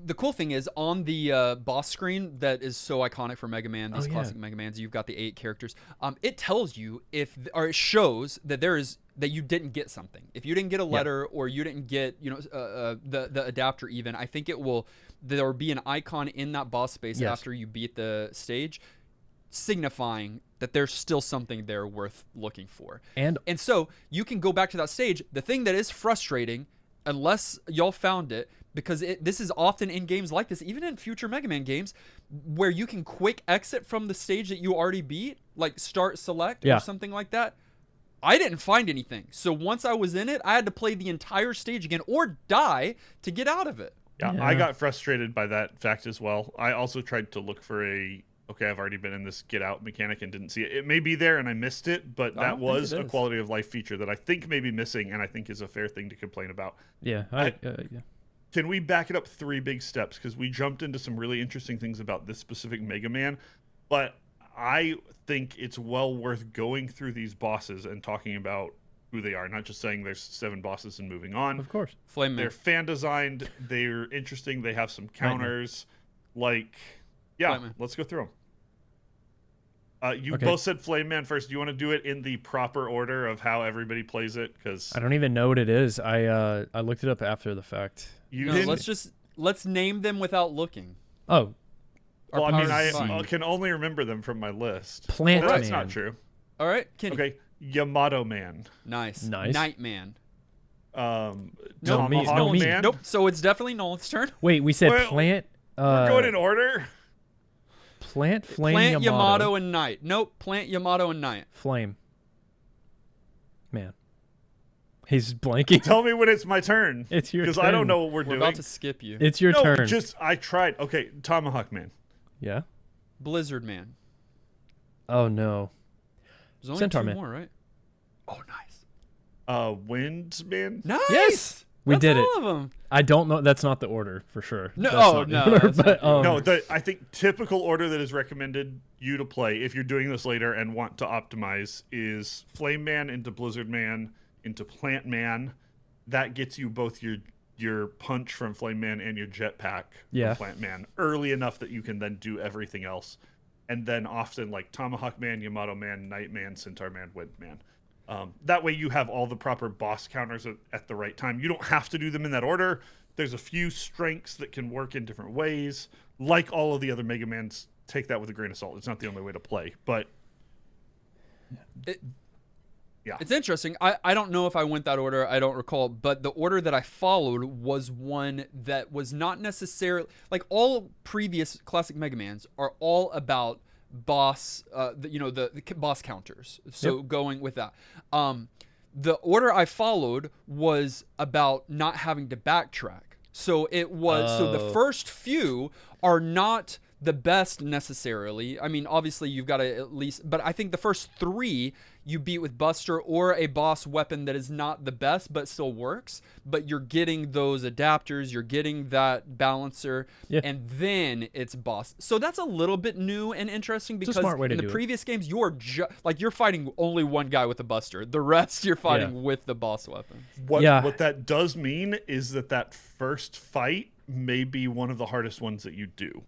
The cool thing is on the boss screen that is so iconic for Mega Man, these yeah. classic Mega Mans, you've got the 8 characters. It tells you or it shows that that you didn't get something. If you didn't get a letter or you didn't get, the adapter even, I think there'll be an icon in that boss space Yes. after you beat the stage, signifying that there's still something there worth looking for. And So you can go back to that stage. The thing that is frustrating, unless y'all found it, because this is often in games like this, even in future Mega Man games, where you can quick exit from the stage that you already beat, like start select Yeah. or something like that. I didn't find anything. So once I was in it, I had to play the entire stage again or die to get out of it. Yeah, Yeah. I got frustrated by that fact as well. I also tried to look for I've already been in this get out mechanic and didn't see it. It may be there and I missed it, but I that don't think was it a is. quality of life feature that I think may be missing and I think is a fair thing to complain about. yeah, yeah. Can we back it up 3 big steps? Because we jumped into some really interesting things about this specific Mega Man, but I think it's well worth going through these bosses and talking about who they are, not just saying there's 7 bosses and moving on. Of course. Flame Man. They're fan designed, they're interesting, they have some Nightmare. counters. Let's go through them. You Okay. both said Flame Man first. Do you want to do it in the proper order of how everybody plays it? Because I don't even know what it is. I looked it up after the fact. you No, didn't. let's name them without looking. Oh, Well, I mean, powers I fine. can only remember them from my list. Plant Well, that's Man. not true. All right, Kenny. Okay, Yamato Man. Nice. Nice. Nightman. No, Tomahawk me. Man. Nope. So it's definitely Nolan's turn. Wait, we said Well, plant. We're going in order. Plant, Flame, Plant, Yamato. Yamato, and Knight. Nope. Plant, Yamato, and Knight. Flame. Man. He's blanking. Tell me when it's my turn. It's your turn. Because I don't know what we're We're doing. about to skip you. It's your turn. I tried. Okay, Tomahawk Man. Yeah. Blizzard Man. Oh, no. There's only Centaur two Man. more, right? Oh, nice. Wind Man. Nice. Yes! We That's did all it. of them. I don't know. That's not the order, for sure. No, That's oh, not the no, order, that's not but, the No, I think typical order that is recommended you to play if you're doing this later and want to optimize is Flame Man into Blizzard Man into Plant Man. That gets you both your punch from Flame Man and your jetpack Yeah. from Plant Man early enough that you can then do everything else. And then often like Tomahawk Man, Yamato Man, Night Man, Centaur Man, Wind Man. That way you have all the proper boss counters at the right time. You don't have to do them in that order. There's a few strengths that can work in different ways. Like all of the other Mega Mans, take that with a grain of salt. It's not the only way to play. But yeah. It's interesting. I don't know if I went that order. I don't recall. But the order that I followed was one that was not necessarily... Like all previous classic Mega Mans are all about boss, the boss counters. So going with that. The order I followed was about not having to backtrack. So it was... So the first few are not the best necessarily. I mean, obviously you've got to at least... But I think the first three you beat with Buster or a boss weapon that is not the best but still works. But you're getting those adapters. You're getting that balancer. Yeah. And then it's boss. So that's a little bit new and interesting because smart way to in the do it. previous games, you're fighting only one guy with a Buster. The rest you're fighting with the boss weapons. What that does mean is that first fight may be one of the hardest ones that you do.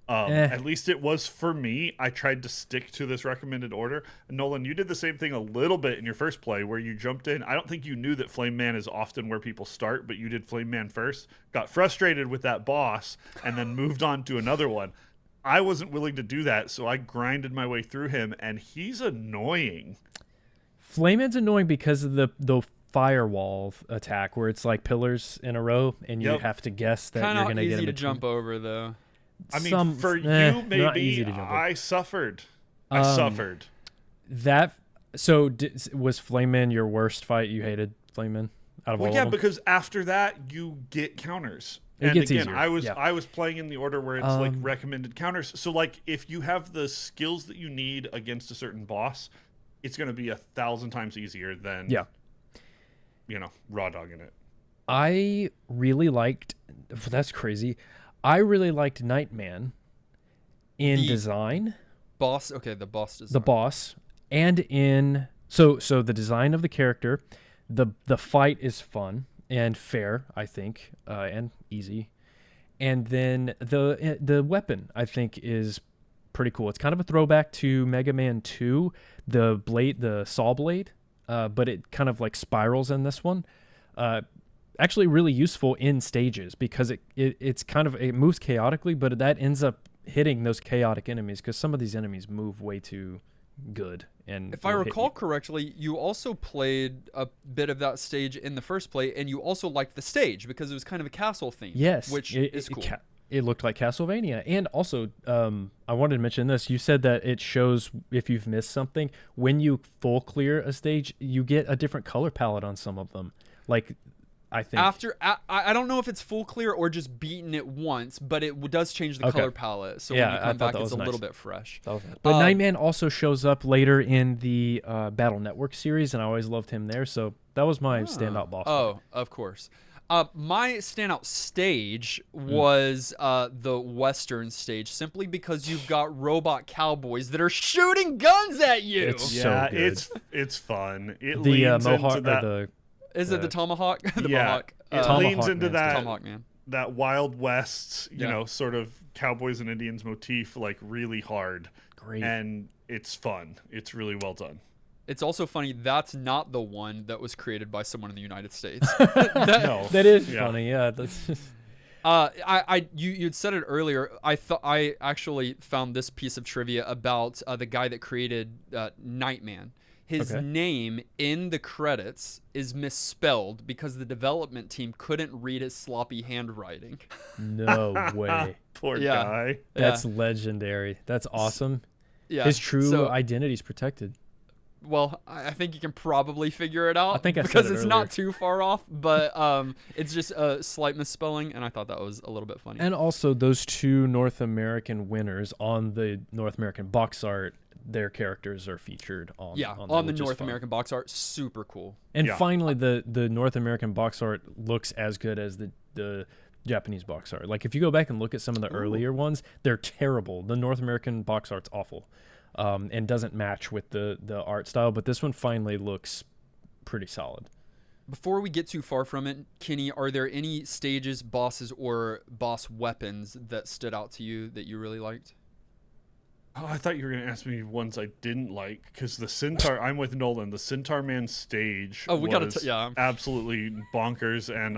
At least it was for me. I tried to stick to this recommended order. Nolan, you did the same thing a little bit in your first play where you jumped in. I don't think you knew that Flame Man is often where people start, but you did Flame Man first, got frustrated with that boss, and then moved on to another one. I wasn't willing to do that, so I grinded my way through him, and he's annoying. Flame Man's annoying because of the firewall attack where it's like pillars in a row and you have to guess that Kind you're of going to get easy in to between. jump over though. I mean, for you, not maybe easy to jump over. I suffered. I suffered. Was Flame Man your worst fight? You hated Flame Man out of all of them? Because after that you get counters. It And gets again, easier. I was playing in the order where it's like recommended counters. So like if you have the skills that you need against a certain boss, it's going to be 1,000 times easier than raw dogging it. I really liked... That's crazy. I really liked Nightman in design. The boss design. The boss. And in... So the design of the character, the fight is fun and fair, I think, and easy. And then the weapon, I think, is pretty cool. It's kind of a throwback to Mega Man 2, the saw blade, but it kind of like spirals in this one. Actually really useful in stages because it moves chaotically, but that ends up hitting those chaotic enemies because some of these enemies move way too good. And if I recall correctly, you also played a bit of that stage in the first play, and you also liked the stage because it was kind of a castle theme. Yes, which is cool. It looked like Castlevania. And also, I wanted to mention this. You said that it shows if you've missed something. When you full clear a stage, you get a different color palette on some of them. Like, I think I don't know if it's full clear or just beaten it once, but it does change the color palette. So when you come back, it's a little bit fresh. But Nightman also shows up later in the Battle Network series, and I always loved him there. So that was my standout boss. Oh, of course. My standout stage was the Western stage, simply because you've got robot cowboys that are shooting guns at you. It's so good. It's fun. It the leans Mohawk into that. Is it the Tomahawk? The Mohawk. It Tomahawk leans into Man's that Tomahawk Man. that Wild West, sort of cowboys and Indians motif, like really hard. Great. And it's fun. It's really well done. It's also funny, that's not the one that was created by someone in the United States. No. That is funny. Yeah, that's just... You'd said it earlier. I actually found this piece of trivia about the guy that created Nightman. His Okay. name in the credits is misspelled because the development team couldn't read his sloppy handwriting. No way. Poor Yeah. guy. Yeah. That's legendary. That's awesome. Yeah. His true So, identity is protected. well, I think you can probably figure it out. I think I said because it it's earlier. not too far off, but it's just a slight misspelling, and I thought that was a little bit funny. And also, those two North American winners on the North American box art, their characters are featured on yeah, on, on there, the which is North fun. American box art, super cool. And Yeah. finally, the North American box art looks as good as the Japanese box art. Like, if you go back and look at some of the earlier ones, they're terrible. The North American box art's awful, and doesn't match with the art style. But this one finally looks pretty solid. Before we get too far from it, Kenny, are there any stages, bosses, or boss weapons that stood out to you that you really liked? Oh, I thought you were going to ask me ones I didn't like, because the Centaur, I'm with Nolan, the Centaur Man stage Oh, we gotta was yeah. absolutely bonkers, and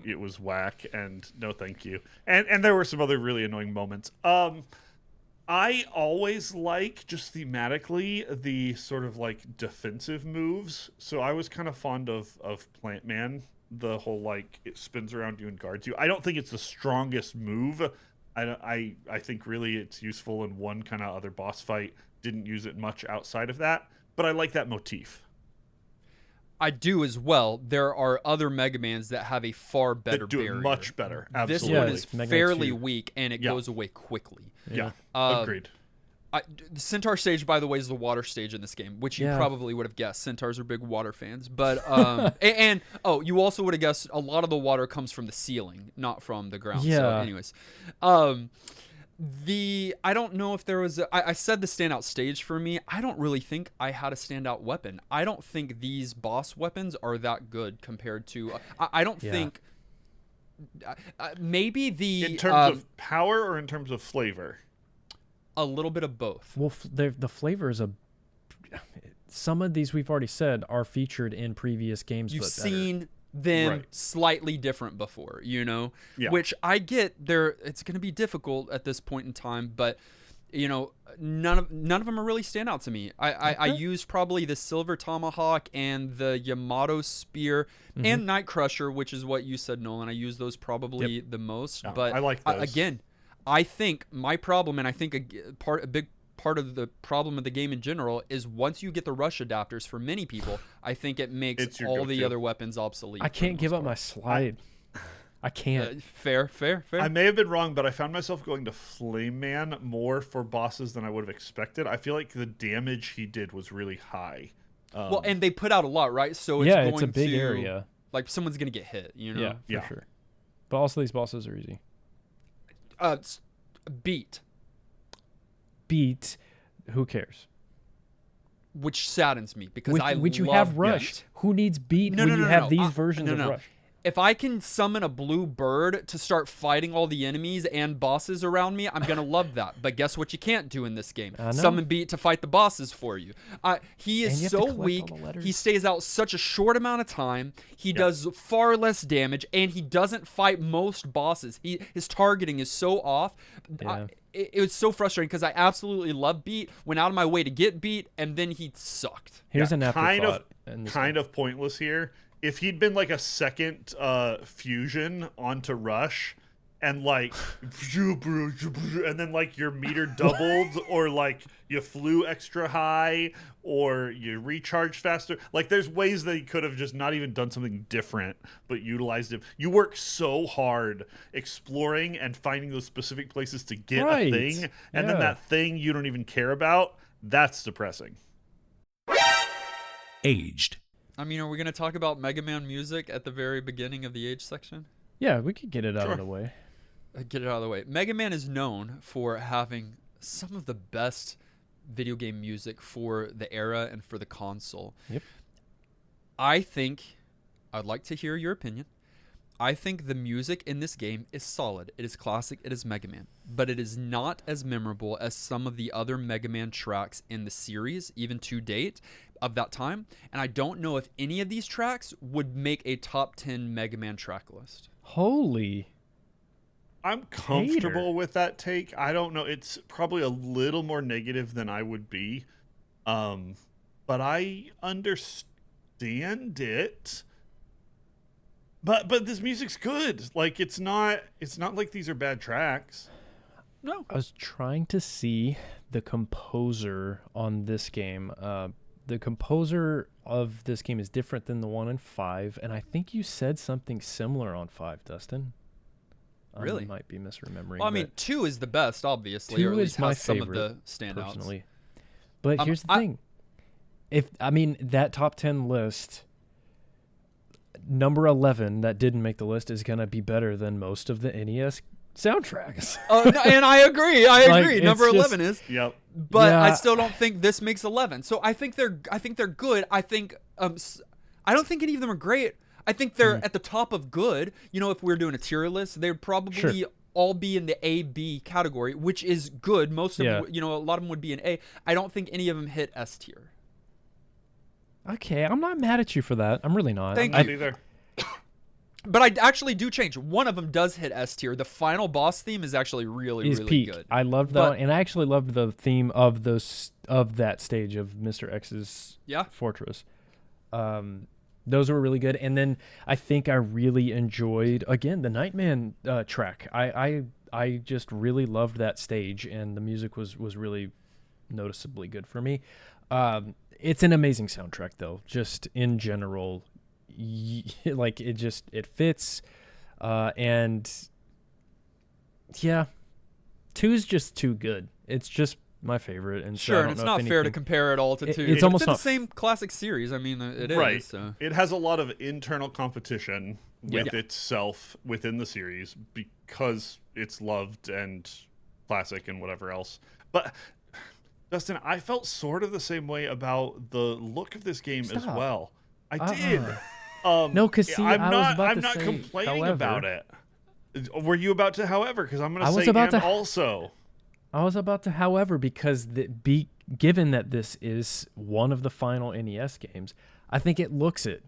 it was whack, and no thank you. And there were some other really annoying moments. I always like, just thematically, the sort of like defensive moves, so I was kind of fond of Plant Man, the whole like it spins around you and guards you. I don't think it's the strongest move. I think really it's useful in one kind of other boss fight. Didn't use it much outside of that, but I like that motif. I do as well. There are other Mega Mans that have a far better That do barrier. it much better. This Absolutely. one Yeah, is Mega Man fairly 2. weak, and it Yeah. goes away quickly. Yeah, Um, agreed. The Centaur stage, by the way, is the water stage in this game, which you Yeah. probably would have guessed. Centaurs are big water fans, but and you also would have guessed a lot of the water comes from the ceiling, not from the ground. So, Yeah. anyways, I don't know if there was. I said the standout stage for me. I don't really think I had a standout weapon. I don't think these boss weapons are that good compared to. I don't Yeah. think. Maybe In terms of power or in terms of flavor? a little bit of both. Well, the flavor is some of these we've already said are featured in previous games. You've but better. seen them Right. slightly different before, Yeah. which I get. It's going to be difficult at this point in time, but none of them are really stand out to me. I used probably the Silver Tomahawk and the Yamato Spear and Night Crusher, which is what you said, Nolan. I use those probably the most. Yeah, But I like those. again, I think my problem, and I think a big part of the problem of the game in general, is once you get the rush adapters for many people, I think it makes It's your all the go-to. other weapons obsolete. I for the can't give most up my part. slide. I can't. Fair. I may have been wrong, but I found myself going to Flame Man more for bosses than I would have expected. I feel like the damage he did was really high. Well, and they put out a lot, right? So it's Yeah, going it's a big to, area. Like someone's gonna get hit, Yeah, for Yeah. sure. But also these bosses are easy. Beat, Beat, who cares? which saddens me because I Which you love have Rush. Beat. Who needs Beat No, when no, you no, have no. these versions no, of no. Rush? If I can summon a blue bird to start fighting all the enemies and bosses around me, I'm gonna love that. But guess what? You can't do in this game. I know. Summon Beat to fight the bosses for you. He And is you have to so collect weak. all the letters. He stays out such a short amount of time. He does far less damage, and he doesn't fight most bosses. His targeting is so off. Yeah. It was so frustrating because I absolutely love Beat. Went out of my way to get Beat, and then he sucked. Here's an kind afterthought. in this kind of pointless here. If he'd been like a second fusion onto Rush, and like, and then like your meter doubled, or like you flew extra high, or you recharged faster. Like there's ways that he could have just not even done something different, but utilized him. You work so hard exploring and finding those specific places to get Right. a thing, and then Yeah. that thing you don't even care about. That's depressing. Aged. I mean, are we gonna talk about Mega Man music at the very beginning of the age section? Yeah, we could get it out Sure. of the way. Get it out of the way. Mega Man is known for having some of the best video game music for the era and for the console. Yep. I think, I'd like to hear your opinion. I think the music in this game is solid. It is classic. It is Mega Man. But it is not as memorable as some of the other Mega Man tracks in the series, even to date, of that time. And I don't know if any of these tracks would make a top 10 Mega Man track list. Holy. I'm comfortable with that take. I don't know. It's probably a little more negative than I would be. but I understand it. But this music's good. Like it's not like these are bad tracks. No. I was trying to see the composer on this game. The composer of this game is different than the one in 5, and I think you said something similar on 5, Dustin. Really? I might be misremembering. Well, I mean, 2 is the best, obviously, 2 or at least is my has some favorite, of the standouts. personally. But here's the thing. That top 10 list, number 11 that didn't make the list is going to be better than most of the NES soundtracks. Oh, no, and I agree. Like, Number it's 11 just- is. Yep. But Yeah. I still don't think this makes 11. So I think they're good. I think I don't think any of them are great. I think they're at the top of good. You know, if we were doing a tier list, they'd probably all be in the A-B category, which is good. Most of them, you know, a lot of them would be in A. I don't think any of them hit S tier. Okay, I'm not mad at you for that. I'm really not. Thank Not either. But I actually do change. One of them does hit S tier. The final boss theme is actually really peak. good. I loved that one, and I actually loved the theme of that stage of Mr. X's fortress. Those were really good, and then I think I really enjoyed again the Nightman track. I just really loved that stage, and the music was really noticeably good for me. It's an amazing soundtrack, though. Just in general. Like it fits, and 2 is just too good. It's just my favorite, and Sure, so and it's not fair to compare it all to 2. It's almost in not the same classic series. I mean, it is. Right. So. It has a lot of internal competition with itself within the series because it's loved and classic and whatever else. But Dustin, I felt sort of the same way about the look of this game as well. I did. No, because see, I'm not say, complaining however, about it. Were you about to, however? Because I'm going to say also. I was about to, however, because given that this is one of the final NES games, I think it looks it.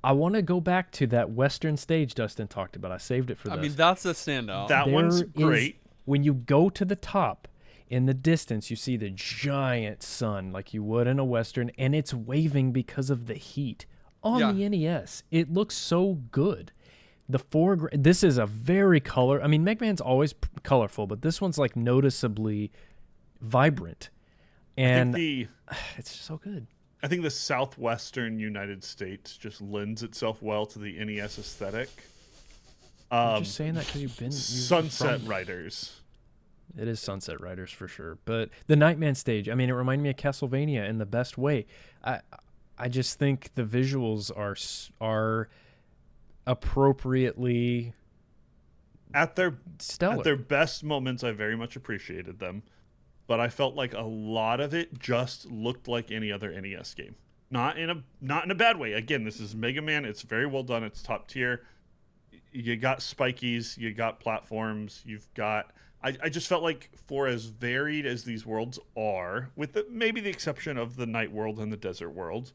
I want to go back to that Western stage Dustin talked about. I saved it for this. I mean, that's a standout. That one's great. When you go to the top, in the distance, you see the giant sun like you would in a Western, and it's waving because of the heat. On the NES, it looks so good. The foreground. This is a very I mean, Mega Man's always colorful, but this one's like noticeably vibrant, and it's just so good. I think the southwestern United States just lends itself well to the NES aesthetic. I'm just saying that because you've been Sunset Riders. It is Sunset Riders for sure, but the Nightman stage. I mean, it reminded me of Castlevania in the best way. I just think the visuals are appropriately at their stellar. At their best moments. I very much appreciated them, but I felt like a lot of it just looked like any other NES game. Not in a bad way. Again, this is Mega Man. It's very well done. It's top tier. You got spikies. You got platforms. You've got. I just felt like for as varied as these worlds are, with maybe the exception of the night world and the desert world,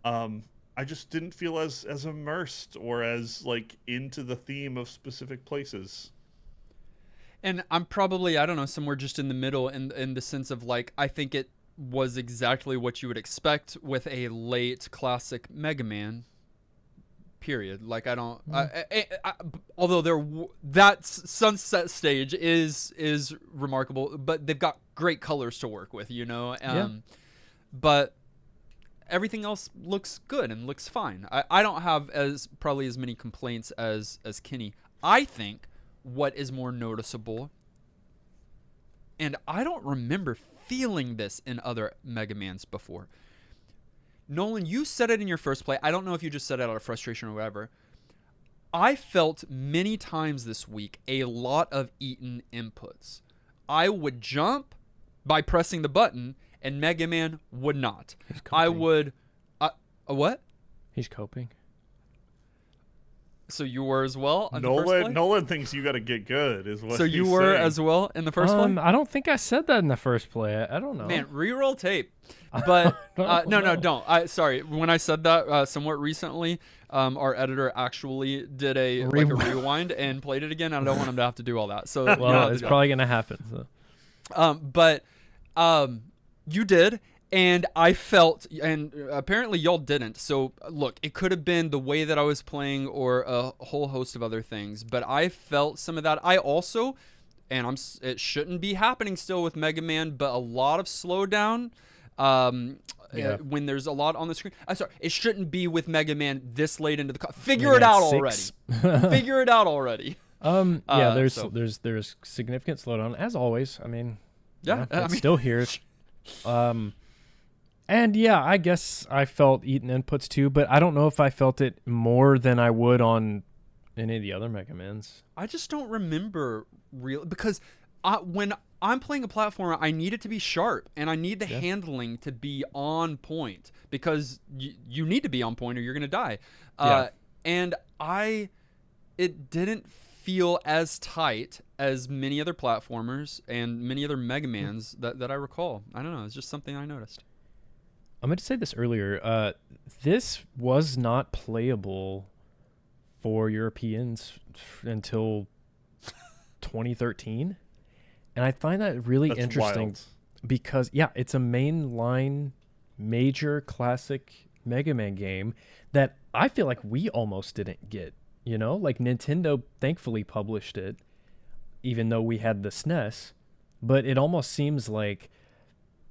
I just didn't feel as immersed or as like into the theme of specific places. And I'm probably, I don't know, somewhere just in the middle in the sense of like, I think it was exactly what you would expect with a late classic Mega Man. Period. Like I don't. Although that sunset stage is remarkable, but they've got great colors to work with, you know. But everything else looks good and looks fine. I don't have probably as many complaints as Kenny. I think what is more noticeable, and I don't remember feeling this in other Mega Mans before. Nolan, you said it in your first play. I don't know if you just said it out of frustration or whatever. I felt many times this week a lot of Eaton inputs. I would jump by pressing the button, and Mega Man would not. I would... what? He's coping. So you were as well on the first play? Nolan thinks you got to get good, is what So you were saying. as well in the first play? I don't think I said that in the first play. I don't know. Man, re-roll tape. But no, don't. Sorry. When I said that somewhat recently, our editor actually did a rewind and played it again. I don't want him to have to do all that. So well, it's probably gonna happen. So. But you did, And I felt, and apparently y'all didn't. So look, it could have been the way that I was playing or a whole host of other things, but I felt some of that. I also, and it shouldn't be happening still with Mega Man, but a lot of slowdown. Yeah. When there's a lot on the screen. I'm sorry, it shouldn't be with Mega Man this late into the Figure Mega it out Man already. 6. Figure it out already. Yeah, there's so- there's significant slowdown as always. I mean, Yeah, I it's mean- still here. And yeah, I guess I felt eaten inputs too, but I don't know if I felt it more than I would on any of the other Mega Mans. I just don't remember because when I'm playing a platformer, I need it to be sharp and I need the handling to be on point because you need to be on point or you're gonna die. And it didn't feel as tight as many other platformers and many other Mega Mans that I recall. I don't know. It's just something I noticed. I'm going to say this earlier. This was not playable for Europeans until 2013. And I find that really That's interesting wild. because, yeah, it's a mainline major classic Mega Man game that I feel like we almost didn't get. You know, like Nintendo thankfully published it, even though we had the SNES. But it almost seems like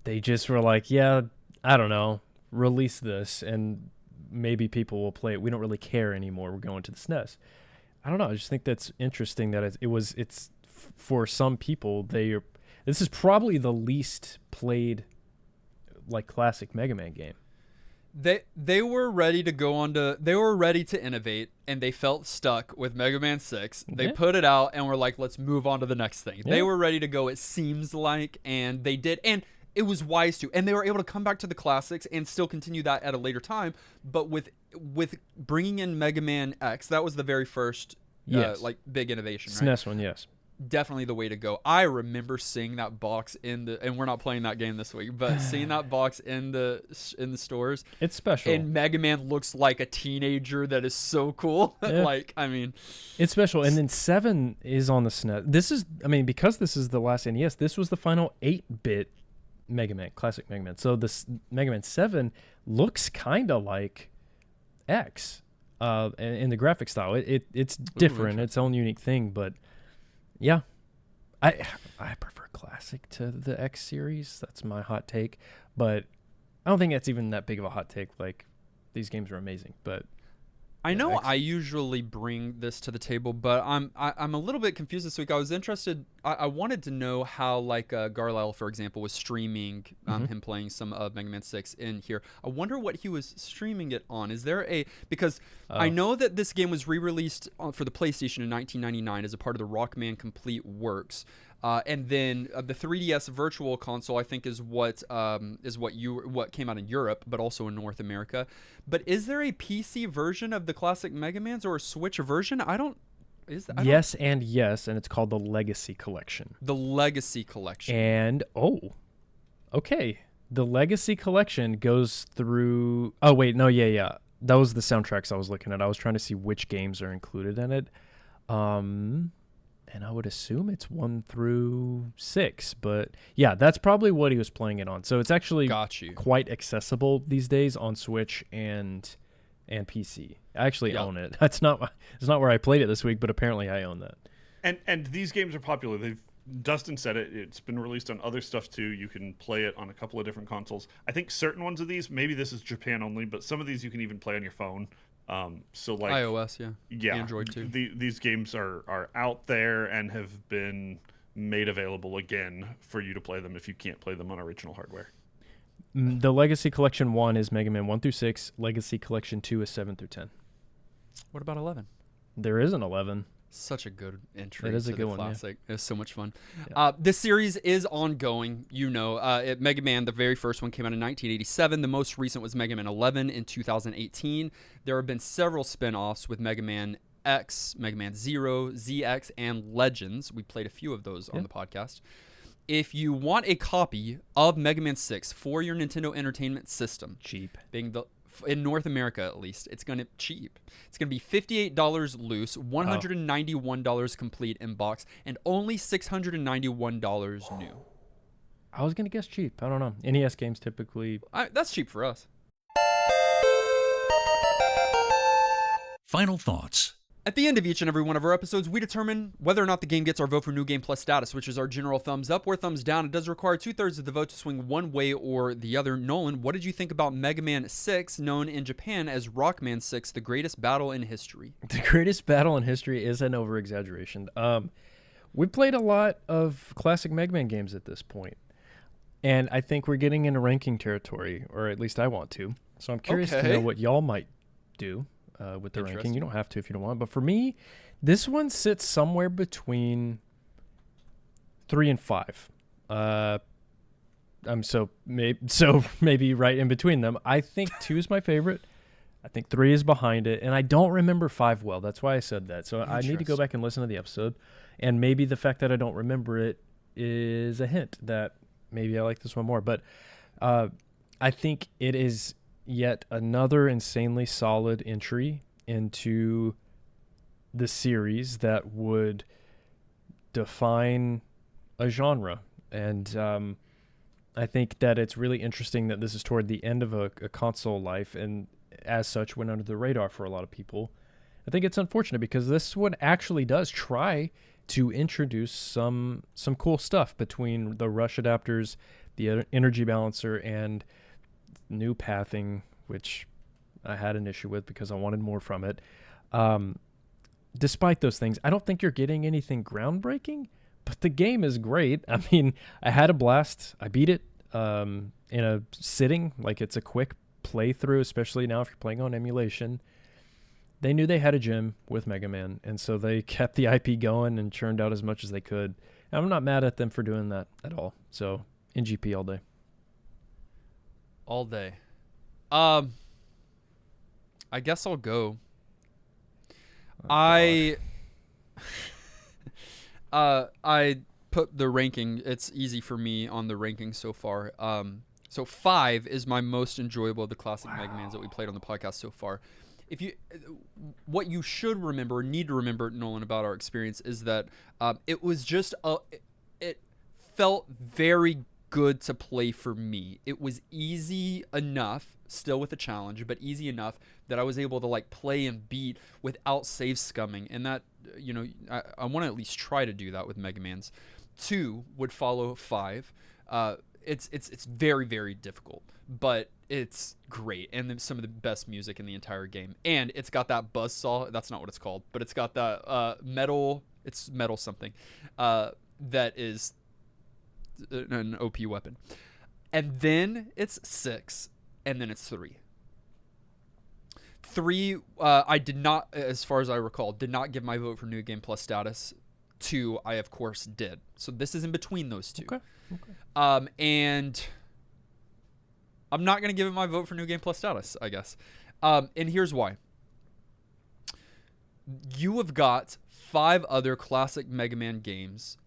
they just were like, yeah, I don't know, release this and maybe people will play it. We don't really care anymore. We're going to the SNES. I don't know. I just think that's interesting that it's for some people, this is probably the least played like classic Mega Man game. They were ready to they were ready to innovate and they felt stuck with Mega Man 6. They put it out and were like, let's move on to the next thing. They were ready to go, it seems like, and they did. And it was wise to. And they were able to come back to the classics and still continue that at a later time. But with bringing in Mega Man X, that was the very first like big innovation, right? SNES one, yes. Definitely the way to go. I remember seeing that box and we're not playing that game this week, but seeing that box in the stores. It's special. And Mega Man looks like a teenager. That is so cool. Yeah. Like, I mean, it's special. And then 7 is on the SNES. This is, I mean, because this is the last NES, this was the final 8-bit Mega Man, classic Mega Man. So this Mega Man 7 looks kind of like X in the graphic style. It's different, its own unique thing, but yeah, I prefer classic to the X series. That's my hot take, but I don't think that's even that big of a hot take. Like, these games are amazing, but I know X. I usually bring this to the table, but I'm a little bit confused this week. I was interested. I wanted to know how, like, Garlisle, for example, was streaming him playing some of Mega Man 6 in here. I wonder what he was streaming it on. Is there because I know that this game was re-released for the PlayStation in 1999 as a part of the Rockman Complete Works. And then the 3DS Virtual Console, I think, is what came out in Europe, but also in North America. But is there a PC version of the classic Mega Mans or a Switch version? Yes, and it's called the Legacy Collection. The Legacy Collection. And okay, the Legacy Collection goes through. Oh wait, no, yeah. That was the soundtracks I was looking at. I was trying to see which games are included in it. And I would assume it's 1 through 6, but yeah, that's probably what he was playing it on. So it's actually quite accessible these days on Switch and PC. I actually own it. It's not where I played it this week, but apparently I own that. And these games are popular. Dustin said it. It's been released on other stuff too. You can play it on a couple of different consoles. I think certain ones of these, maybe this is Japan only, but some of these you can even play on your phone. So like iOS, yeah, Android too. These games are out there and have been made available again for you to play them if you can't play them on original hardware. The Legacy Collection 1 is Mega Man 1 through 6. Legacy Collection 2 is 7 through 10. What about 11? There is an 11. Such a good entry. It is a to good the one. classic. Yeah. It was so much fun. Yeah. This series is ongoing. Mega Man, the very first one came out in 1987. The most recent was Mega Man 11 in 2018. There have been several spin-offs with Mega Man X, Mega Man 0, ZX, and Legends. We played a few of those on the podcast. If you want a copy of Mega Man 6 for your Nintendo Entertainment System, cheap, being in North America at least, it's going to be $58 loose, $191 complete in box, and only $691 new. I was gonna guess cheap. I don't know. NES games typically. That's cheap for us. Final thoughts. At the end of each and every one of our episodes, we determine whether or not the game gets our vote for New Game Plus status, which is our general thumbs up or thumbs down. It does require 2/3 of the vote to swing one way or the other. Nolan, what did you think about Mega Man 6, known in Japan as Rockman 6, the greatest battle in history? The greatest battle in history is an over-exaggeration. We played a lot of classic Mega Man games at this point, and I think we're getting into ranking territory, or at least I want to. So I'm curious to know what y'all might do with the ranking. You don't have to if you don't want. But for me, this one sits somewhere between 3 and 5. Maybe right in between them. I think 2 is my favorite. I think 3 is behind it, and I don't remember 5 well. That's why I said that. So I need to go back and listen to the episode, and maybe the fact that I don't remember it is a hint that maybe I like this one more. But I think it is yet another insanely solid entry into the series that would define a genre. And I think that it's really interesting that this is toward the end of a console life, and as such went under the radar for a lot of people. I think it's unfortunate because this one actually does try to introduce some cool stuff between the rush adapters, the energy balancer, and new pathing, which I had an issue with because I wanted more from it. Despite those things, I don't think you're getting anything groundbreaking, but the game is great. I mean, I had a blast. I beat it in a sitting. Like, it's a quick playthrough, especially now if you're playing on emulation. They knew they had a gem with Mega Man, and so they kept the IP going and churned out as much as they could. And I'm not mad at them for doing that at all. So, NGP all day. All day. I guess I'll go. I put the ranking. It's easy for me on the ranking so far. So 5 is my most enjoyable of the classic Mega Mans that we played on the podcast so far. What you should remember, need to remember, Nolan, about our experience is that it was just it felt very good to play for me. It was easy enough, still with a challenge, but easy enough that I was able to like play and beat without save scumming. And that, I want to at least try to do that with Mega Man's. 2 would follow 5. It's very, very difficult, but it's great, and some of the best music in the entire game. And it's got that buzzsaw. That's not what it's called, but it's got that metal. It's metal something that is an OP weapon. And then it's 6, and then it's 3. 3, I did not, as far as I recall, did not give my vote for New Game Plus status. 2, I of course did. So this is in between those two. Okay. And I'm not going to give it my vote for New Game Plus status, I guess. And here's why. You have got 5 other classic Mega Man games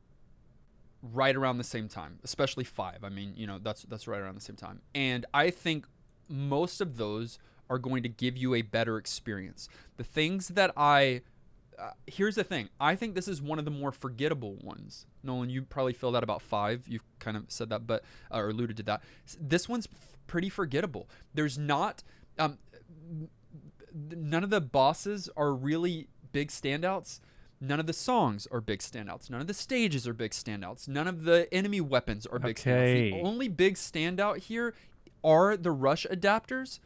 right around the same time, especially 5. I mean, that's right around the same time. And I think most of those are going to give you a better experience. The things that here's the thing. I think this is one of the more forgettable ones. Nolan, you probably feel that about 5. You've kind of said that, but or alluded to that. This one's pretty forgettable. There's not none of the bosses are really big standouts. None of the songs are big standouts. None of the stages are big standouts. None of the enemy weapons are big standouts. The only big standout here are the rush adapters.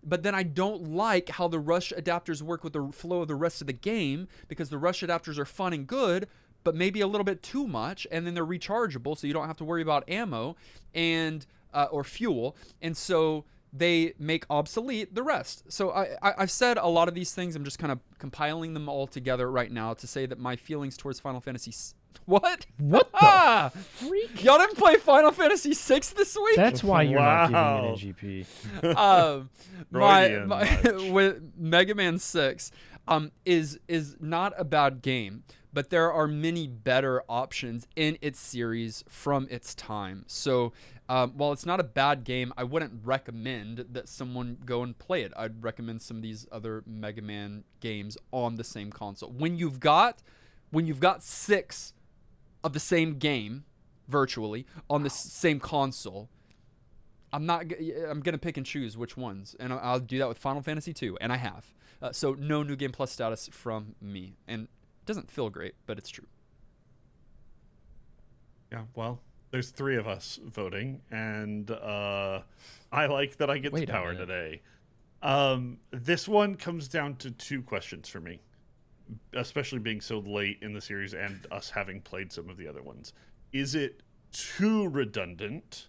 But then I don't like how the rush adapters work with the flow of the rest of the game, because the rush adapters are fun and good, but maybe a little bit too much, and then they're rechargeable, so you don't have to worry about ammo and or fuel, and so they make obsolete the rest. So I've said a lot of these things. I'm just kind of compiling them all together right now to say that my feelings towards Final Fantasy... What? What the freak? Y'all didn't play Final Fantasy 6 this week? That's why you're not giving it NGP. My with Mega Man 6 is not a bad game, but there are many better options in its series from its time. So while it's not a bad game, I wouldn't recommend that someone go and play it. I'd recommend some of these other Mega Man games on the same console. When you've got 6 of the same game, virtually on the same console. I'm gonna pick and choose which ones, and I'll do that with Final Fantasy 2, and I have. So no New Game Plus status from me, and it doesn't feel great, but it's true. Yeah, well, there's 3 of us voting, and I like that I get the power today. This one comes down to 2 questions for me, especially being so late in the series and us having played some of the other ones. Is it too redundant?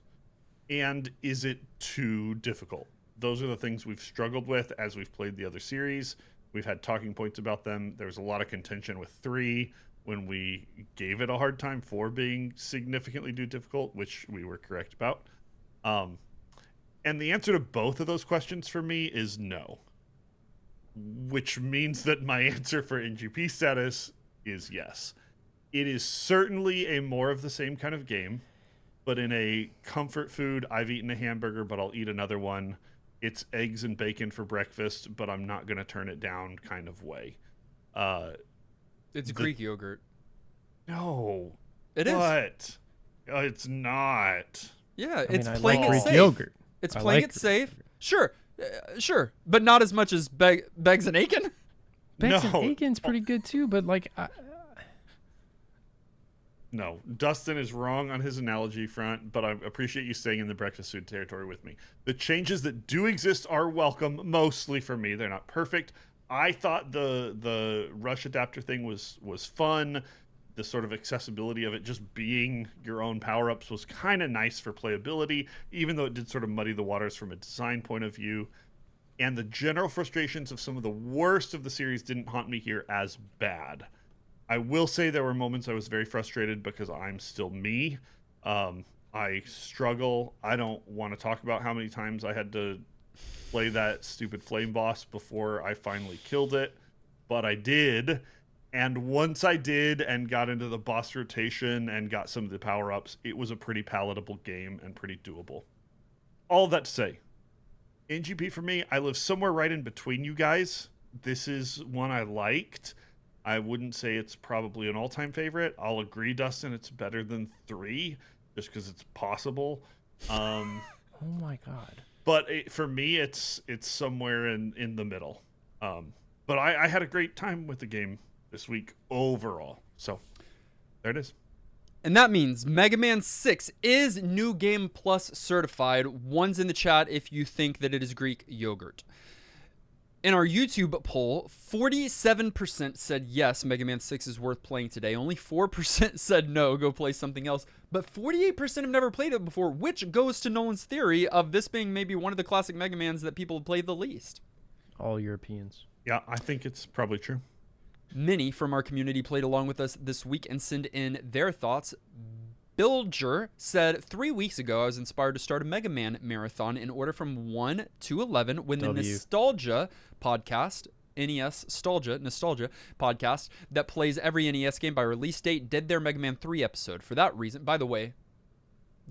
And is it too difficult? Those are the things we've struggled with as we've played the other series. We've had talking points about them. There was a lot of contention with 3 when we gave it a hard time for being significantly too difficult, which we were correct about. And the answer to both of those questions for me is no, which means that my answer for NGP status is yes. It is certainly a more of the same kind of game, but in a comfort food, I've eaten a hamburger, but I'll eat another one. It's eggs and bacon for breakfast, but I'm not going to turn it down kind of way. It's Greek yogurt. No. It is. What? It's not. Yeah, I it's mean, I playing like it Greek safe. yogurt. It's I playing like it safe. Sure, sure, but not as much as Beggs and Aiken. Bex No. and Aiken's pretty good too, but like, No, Dustin is wrong on his analogy front, but I appreciate you staying in the breakfast food territory with me. The changes that do exist are welcome, mostly for me. They're not perfect. I thought the Rush adapter thing was fun. The sort of accessibility of it just being your own power-ups was kind of nice for playability, even though it did sort of muddy the waters from a design point of view. And the general frustrations of some of the worst of the series didn't haunt me here as bad. I will say there were moments I was very frustrated because I'm still me. I struggle. I don't want to talk about how many times I had to play that stupid flame boss before I finally killed it, but I did. And once I did and got into the boss rotation and got some of the power-ups, it was a pretty palatable game and pretty doable. All that to say, NGP for me, I live somewhere right in between you guys. This is one I liked. I wouldn't say it's probably an all-time favorite. I'll agree, Dustin, it's better than 3, just because it's possible. oh my god. But for me, it's somewhere in the middle. But I had a great time with the game this week overall. So there it is. And that means Mega Man 6 is New Game Plus certified. One's in the chat if you think that it is Greek yogurt. In our YouTube poll, 47% said yes, Mega Man 6 is worth playing today. Only 4% said no, go play something else. But 48% have never played it before, which goes to Nolan's theory of this being maybe one of the classic Mega Mans that people have played the least. All Europeans. Yeah, I think it's probably true. Many from our community played along with us this week and sent in their thoughts. Bilger said, 3 weeks ago, I was inspired to start a Mega Man marathon in order from 1 to 11 when the Nostalgia podcast, Nostalgia podcast that plays every NES game by release date did their Mega Man 3 episode. For that reason, by the way,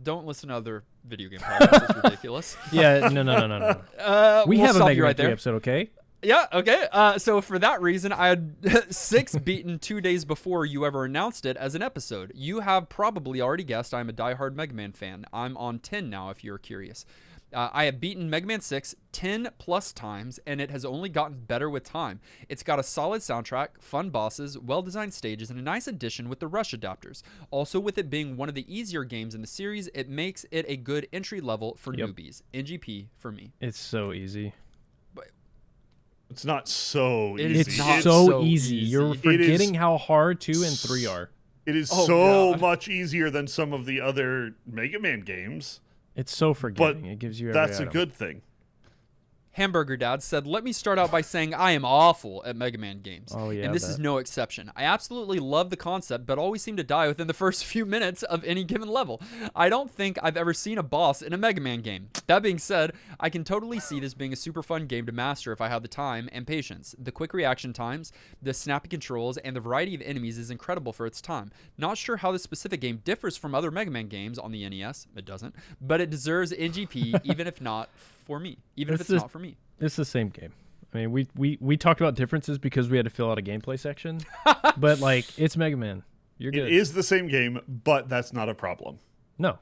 don't listen to other video game podcasts. It's ridiculous. Yeah, no. We have a Mega Man 3 episode, okay? Yeah, okay. So for that reason, I had 6 beaten 2 days before you ever announced it as an episode. You have probably already guessed I'm a diehard Mega Man fan. I'm on 10 now, if you're curious. I have beaten Mega Man 6 10 plus times, and it has only gotten better with time. It's got a solid soundtrack, fun bosses, well-designed stages, and a nice addition with the Rush adapters. Also, with it being one of the easier games in the series, it makes it a good entry level for newbies. NGP for me. It's so easy. It's not so easy. It's not so easy. You're forgetting how hard 2 and 3 are. It is much easier than some of the other Mega Man games. It's so forgiving. It gives you every that's item. a good thing. Hamburger Dad said, let me start out by saying I am awful at Mega Man games. Oh, yeah, and this is no exception. I absolutely love the concept, but always seem to die within the first few minutes of any given level. I don't think I've ever seen a boss in a Mega Man game. That being said, I can totally see this being a super fun game to master if I have the time and patience. The quick reaction times, the snappy controls, and the variety of enemies is incredible for its time. Not sure how this specific game differs from other Mega Man games on the NES. It doesn't. But it deserves NGP even if not for me. Even if it's not for me. It's the same game. I mean, we talked about differences because we had to fill out a gameplay section. But, like, it's Mega Man. You're good. It is the same game, but that's not a problem. No.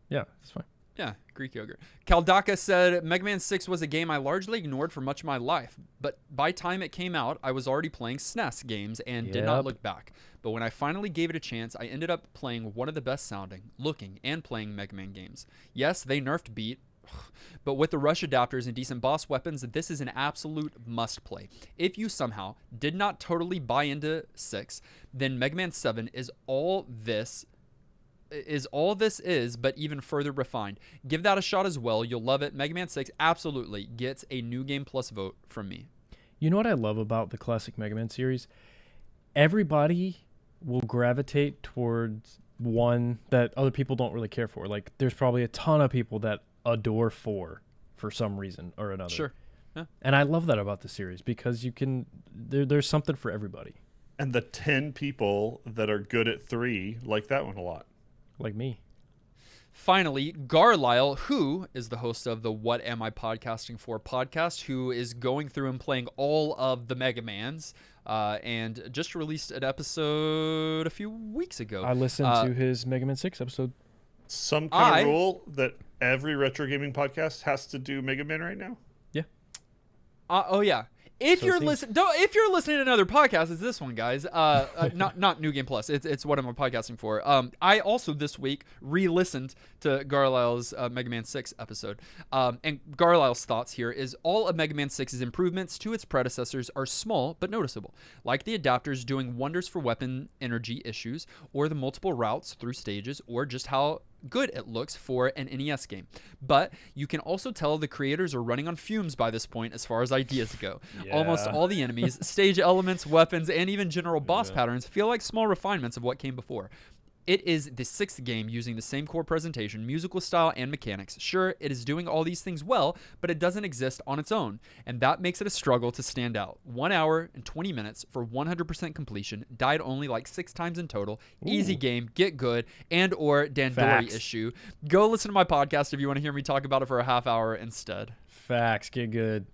Yeah, it's fine. Yeah, Greek yogurt. Kaldaka said, Mega Man 6 was a game I largely ignored for much of my life, but by time it came out, I was already playing SNES games and did not look back. But when I finally gave it a chance, I ended up playing one of the best sounding, looking, and playing Mega Man games. Yes, they nerfed Beat, but with the rush adapters and decent boss weapons, this is an absolute must-play. If you somehow did not totally buy into 6, then Mega Man 7 is all this is, but even further refined. Give that a shot as well. You'll love it. Mega Man 6 absolutely gets a New Game Plus vote from me. You know what I love about the classic Mega Man series? Everybody will gravitate towards one that other people don't really care for. Like, there's probably a ton of people that adore 4 for some reason or another. Sure. Yeah. And I love that about the series because you can there's something for everybody. And the 10 people that are good at 3 like that one a lot. Like me. Finally, Garlyle, who is the host of the What Am I Podcasting For podcast, who is going through and playing all of the Mega Mans, and just released an episode a few weeks ago. I listened to his Mega Man 6 episode. Some kind of rule that every retro gaming podcast has to do Mega Man right now? Yeah. Oh, yeah. If you're listening to another podcast, it's this one, guys. Not New Game Plus. It's What Am I Podcasting For. I also this week re-listened to Garlyle's Mega Man 6 episode. And Garlyle's thoughts here is all of Mega Man 6's improvements to its predecessors are small but noticeable, like the adapters doing wonders for weapon energy issues, or the multiple routes through stages, or just how good it looks for an NES game. But you can also tell the creators are running on fumes by this point as far as ideas go. Yeah. Almost all the enemies, stage elements, weapons, and even general boss patterns feel like small refinements of what came before. It is the 6th game using the same core presentation, musical style, and mechanics. Sure, it is doing all these things well, but it doesn't exist on its own, and that makes it a struggle to stand out. 1 hour and 20 minutes for 100% completion, died only like 6 times in total. Ooh. Easy game, get good, and or Dandori Facts. issue. Go listen to my podcast if you want to hear me talk about it for a half hour instead. Facts, get good.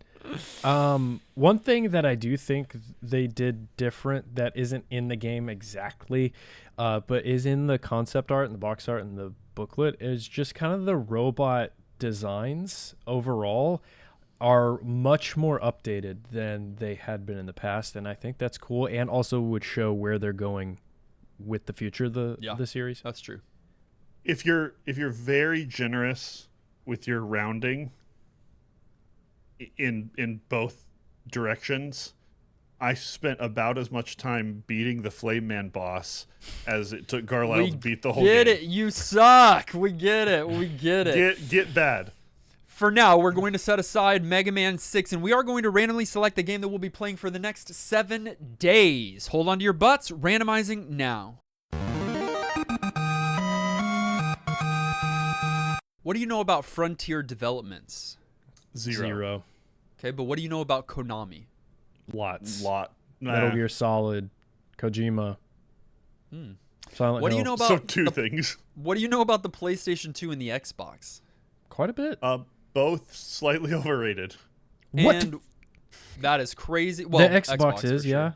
One thing that I do think they did different that isn't in the game exactly, but is in the concept art and the box art and the booklet is just kind of the robot designs overall are much more updated than they had been in the past, and I think that's cool and also would show where they're going with the future of the series. That's true. If you're very generous with your rounding in both directions, I spent about as much time beating the Flame Man boss as it took Garlyle to beat the whole game. Get it. You suck. We get it. We get it. Get bad. For now, we're going to set aside Mega Man 6, and we are going to randomly select the game that we'll be playing for the next 7 days. Hold on to your butts. Randomizing now. What do you know about Frontier Developments? Zero. Okay, but what do you know about Konami? Lots. Nah. Metal Gear Solid, Kojima, Silent What do Hill. you know about So two things. What do you know about the PlayStation 2 and the Xbox? Quite a bit. Both slightly overrated. What? And that is crazy. Well, the Xbox for is, sure.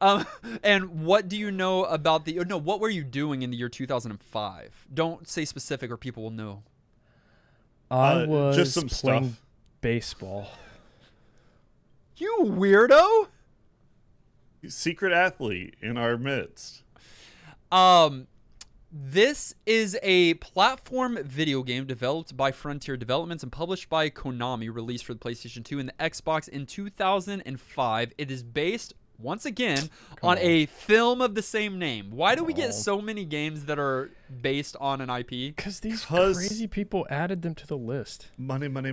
yeah. And what do you know about what were you doing in the year 2005? Don't say specific or people will know. I was just some playing stuff. baseball. You weirdo. Secret athlete in our midst. This is a platform video game developed by Frontier Developments and published by Konami, released for the PlayStation 2 and the Xbox in 2005. It is based, once again, on a film of the same name. Why do we get so many games that are based on an IP? Because these crazy people added them to the list. Money. Money.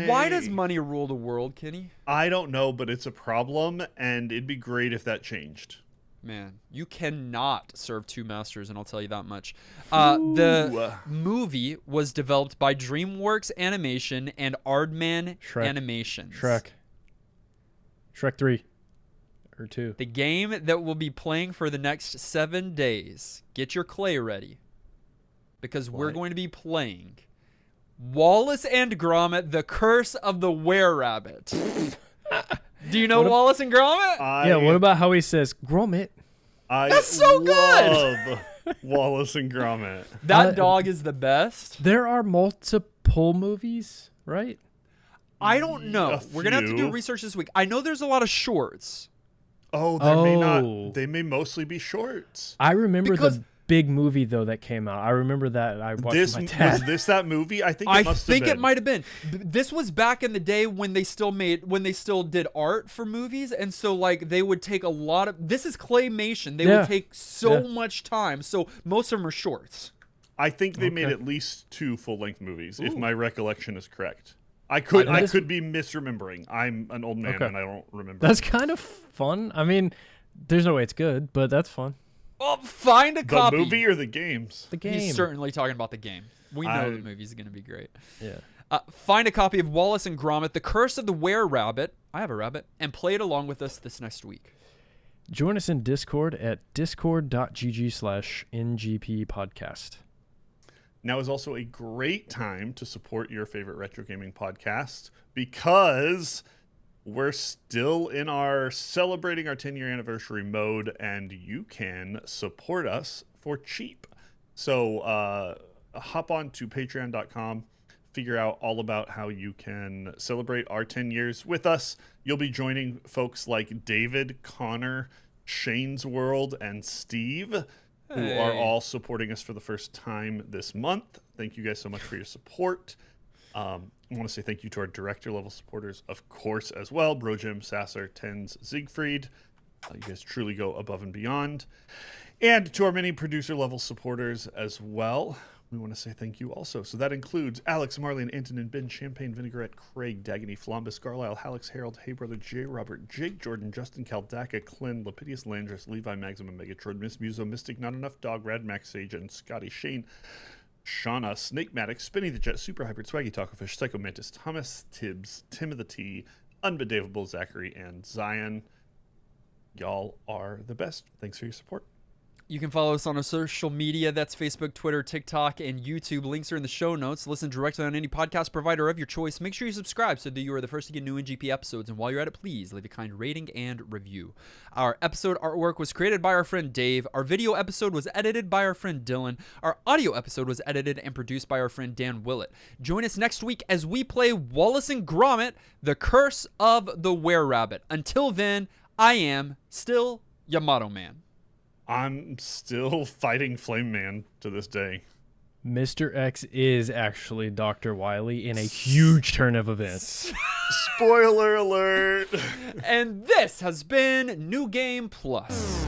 Why does money rule the world, Kenny? I don't know, but it's a problem, and it'd be great if that changed. Man, you cannot serve two masters, and I'll tell you that much. The movie was developed by DreamWorks Animation and Aardman Animations. Shrek 3 or 2. The game that we'll be playing for the next 7 days. Get your clay ready, because we're going to be playing Wallace and Gromit: The Curse of the Were-Rabbit. Do you know Wallace and Gromit? Yeah, what about how he says Gromit? That's so good! love Wallace and Gromit. That dog is the best. There are multiple movies, right? I don't know. We're going to have to do few. research this week. I know there's a lot of shorts. Oh, there may Oh. not. They may mostly be shorts. I remember Because- the big movie though that came out. I remember that I watched This my was dad. this that movie? I think it I must think have it been. might have been. This was back in the day when they still did art for movies, and so like they would take a lot of. This is claymation. They Yeah. would take so Yeah. much time. So most of them are shorts. I think they made Okay. at least 2 full-length movies, if Ooh. my recollection is correct. I could I just- could be misremembering. I'm an old man Okay. and I don't remember. That's kind of fun. I mean, there's no way it's good, but that's fun. Well, find a the copy. movie or the games? The game. He's certainly talking about the game. We know I- the movie's going to be great. Yeah. Find a copy of Wallace and Gromit: The Curse of the Were-Rabbit. I have a rabbit, and play it along with us this next week. Join us in Discord at discord.gg/ngp podcast. Now is also a great time to support your favorite retro gaming podcast because we're still in our celebrating our 10-year anniversary mode, and you can support us for cheap. So hop on to patreon.com, figure out all about how you can celebrate our 10 years with us. You'll be joining folks like David, Connor, Shane's World, and Steve, who are Hey. all supporting us for the first time this month. Thank you guys so much for your support. I want to say thank you to our director level supporters, of course, as well. Bro Jim, Sasser, Tens, Siegfried. You guys truly go above and beyond. And to our many producer level supporters as well, we want to say thank you also. So that includes Alex, Marlene, Antonin, Ben, Champagne, Vinaigrette, Craig, Dagany, Flombus, Carlisle, Hallex, Harold, Hey Brother, J. Robert, Jake, Jordan, Justin, Caldaka, Clint, Lapidus, Landris, Levi, Maximum, Megatroid, Miss Muso, Mystic, Not Enough Dog, Rad, Max, Sage, and Scotty, Shane, Shauna, Snake Matic, Spinny the Jet, Super Hybrid, Swaggy Tacofish, Psycho Mantis, Thomas Tibbs, Tim of the T, Unbedavable Zachary, and Zion. Y'all are the best. Thanks for your support. You can follow us on our social media. That's Facebook, Twitter, TikTok, and YouTube. Links are in the show notes. Listen directly on any podcast provider of your choice. Make sure you subscribe so that you are the first to get new NGP episodes. And while you're at it, please leave a kind rating and review. Our episode artwork was created by our friend Dave. Our video episode was edited by our friend Dylan. Our audio episode was edited and produced by our friend Dan Willett. Join us next week as we play Wallace and Gromit: The Curse of the Were-Rabbit. Until then, I am still Yamato Man. I'm still fighting Flame Man to this day. Mr. X is actually Dr. Wily in a huge turn of events. Spoiler alert! And this has been New Game Plus.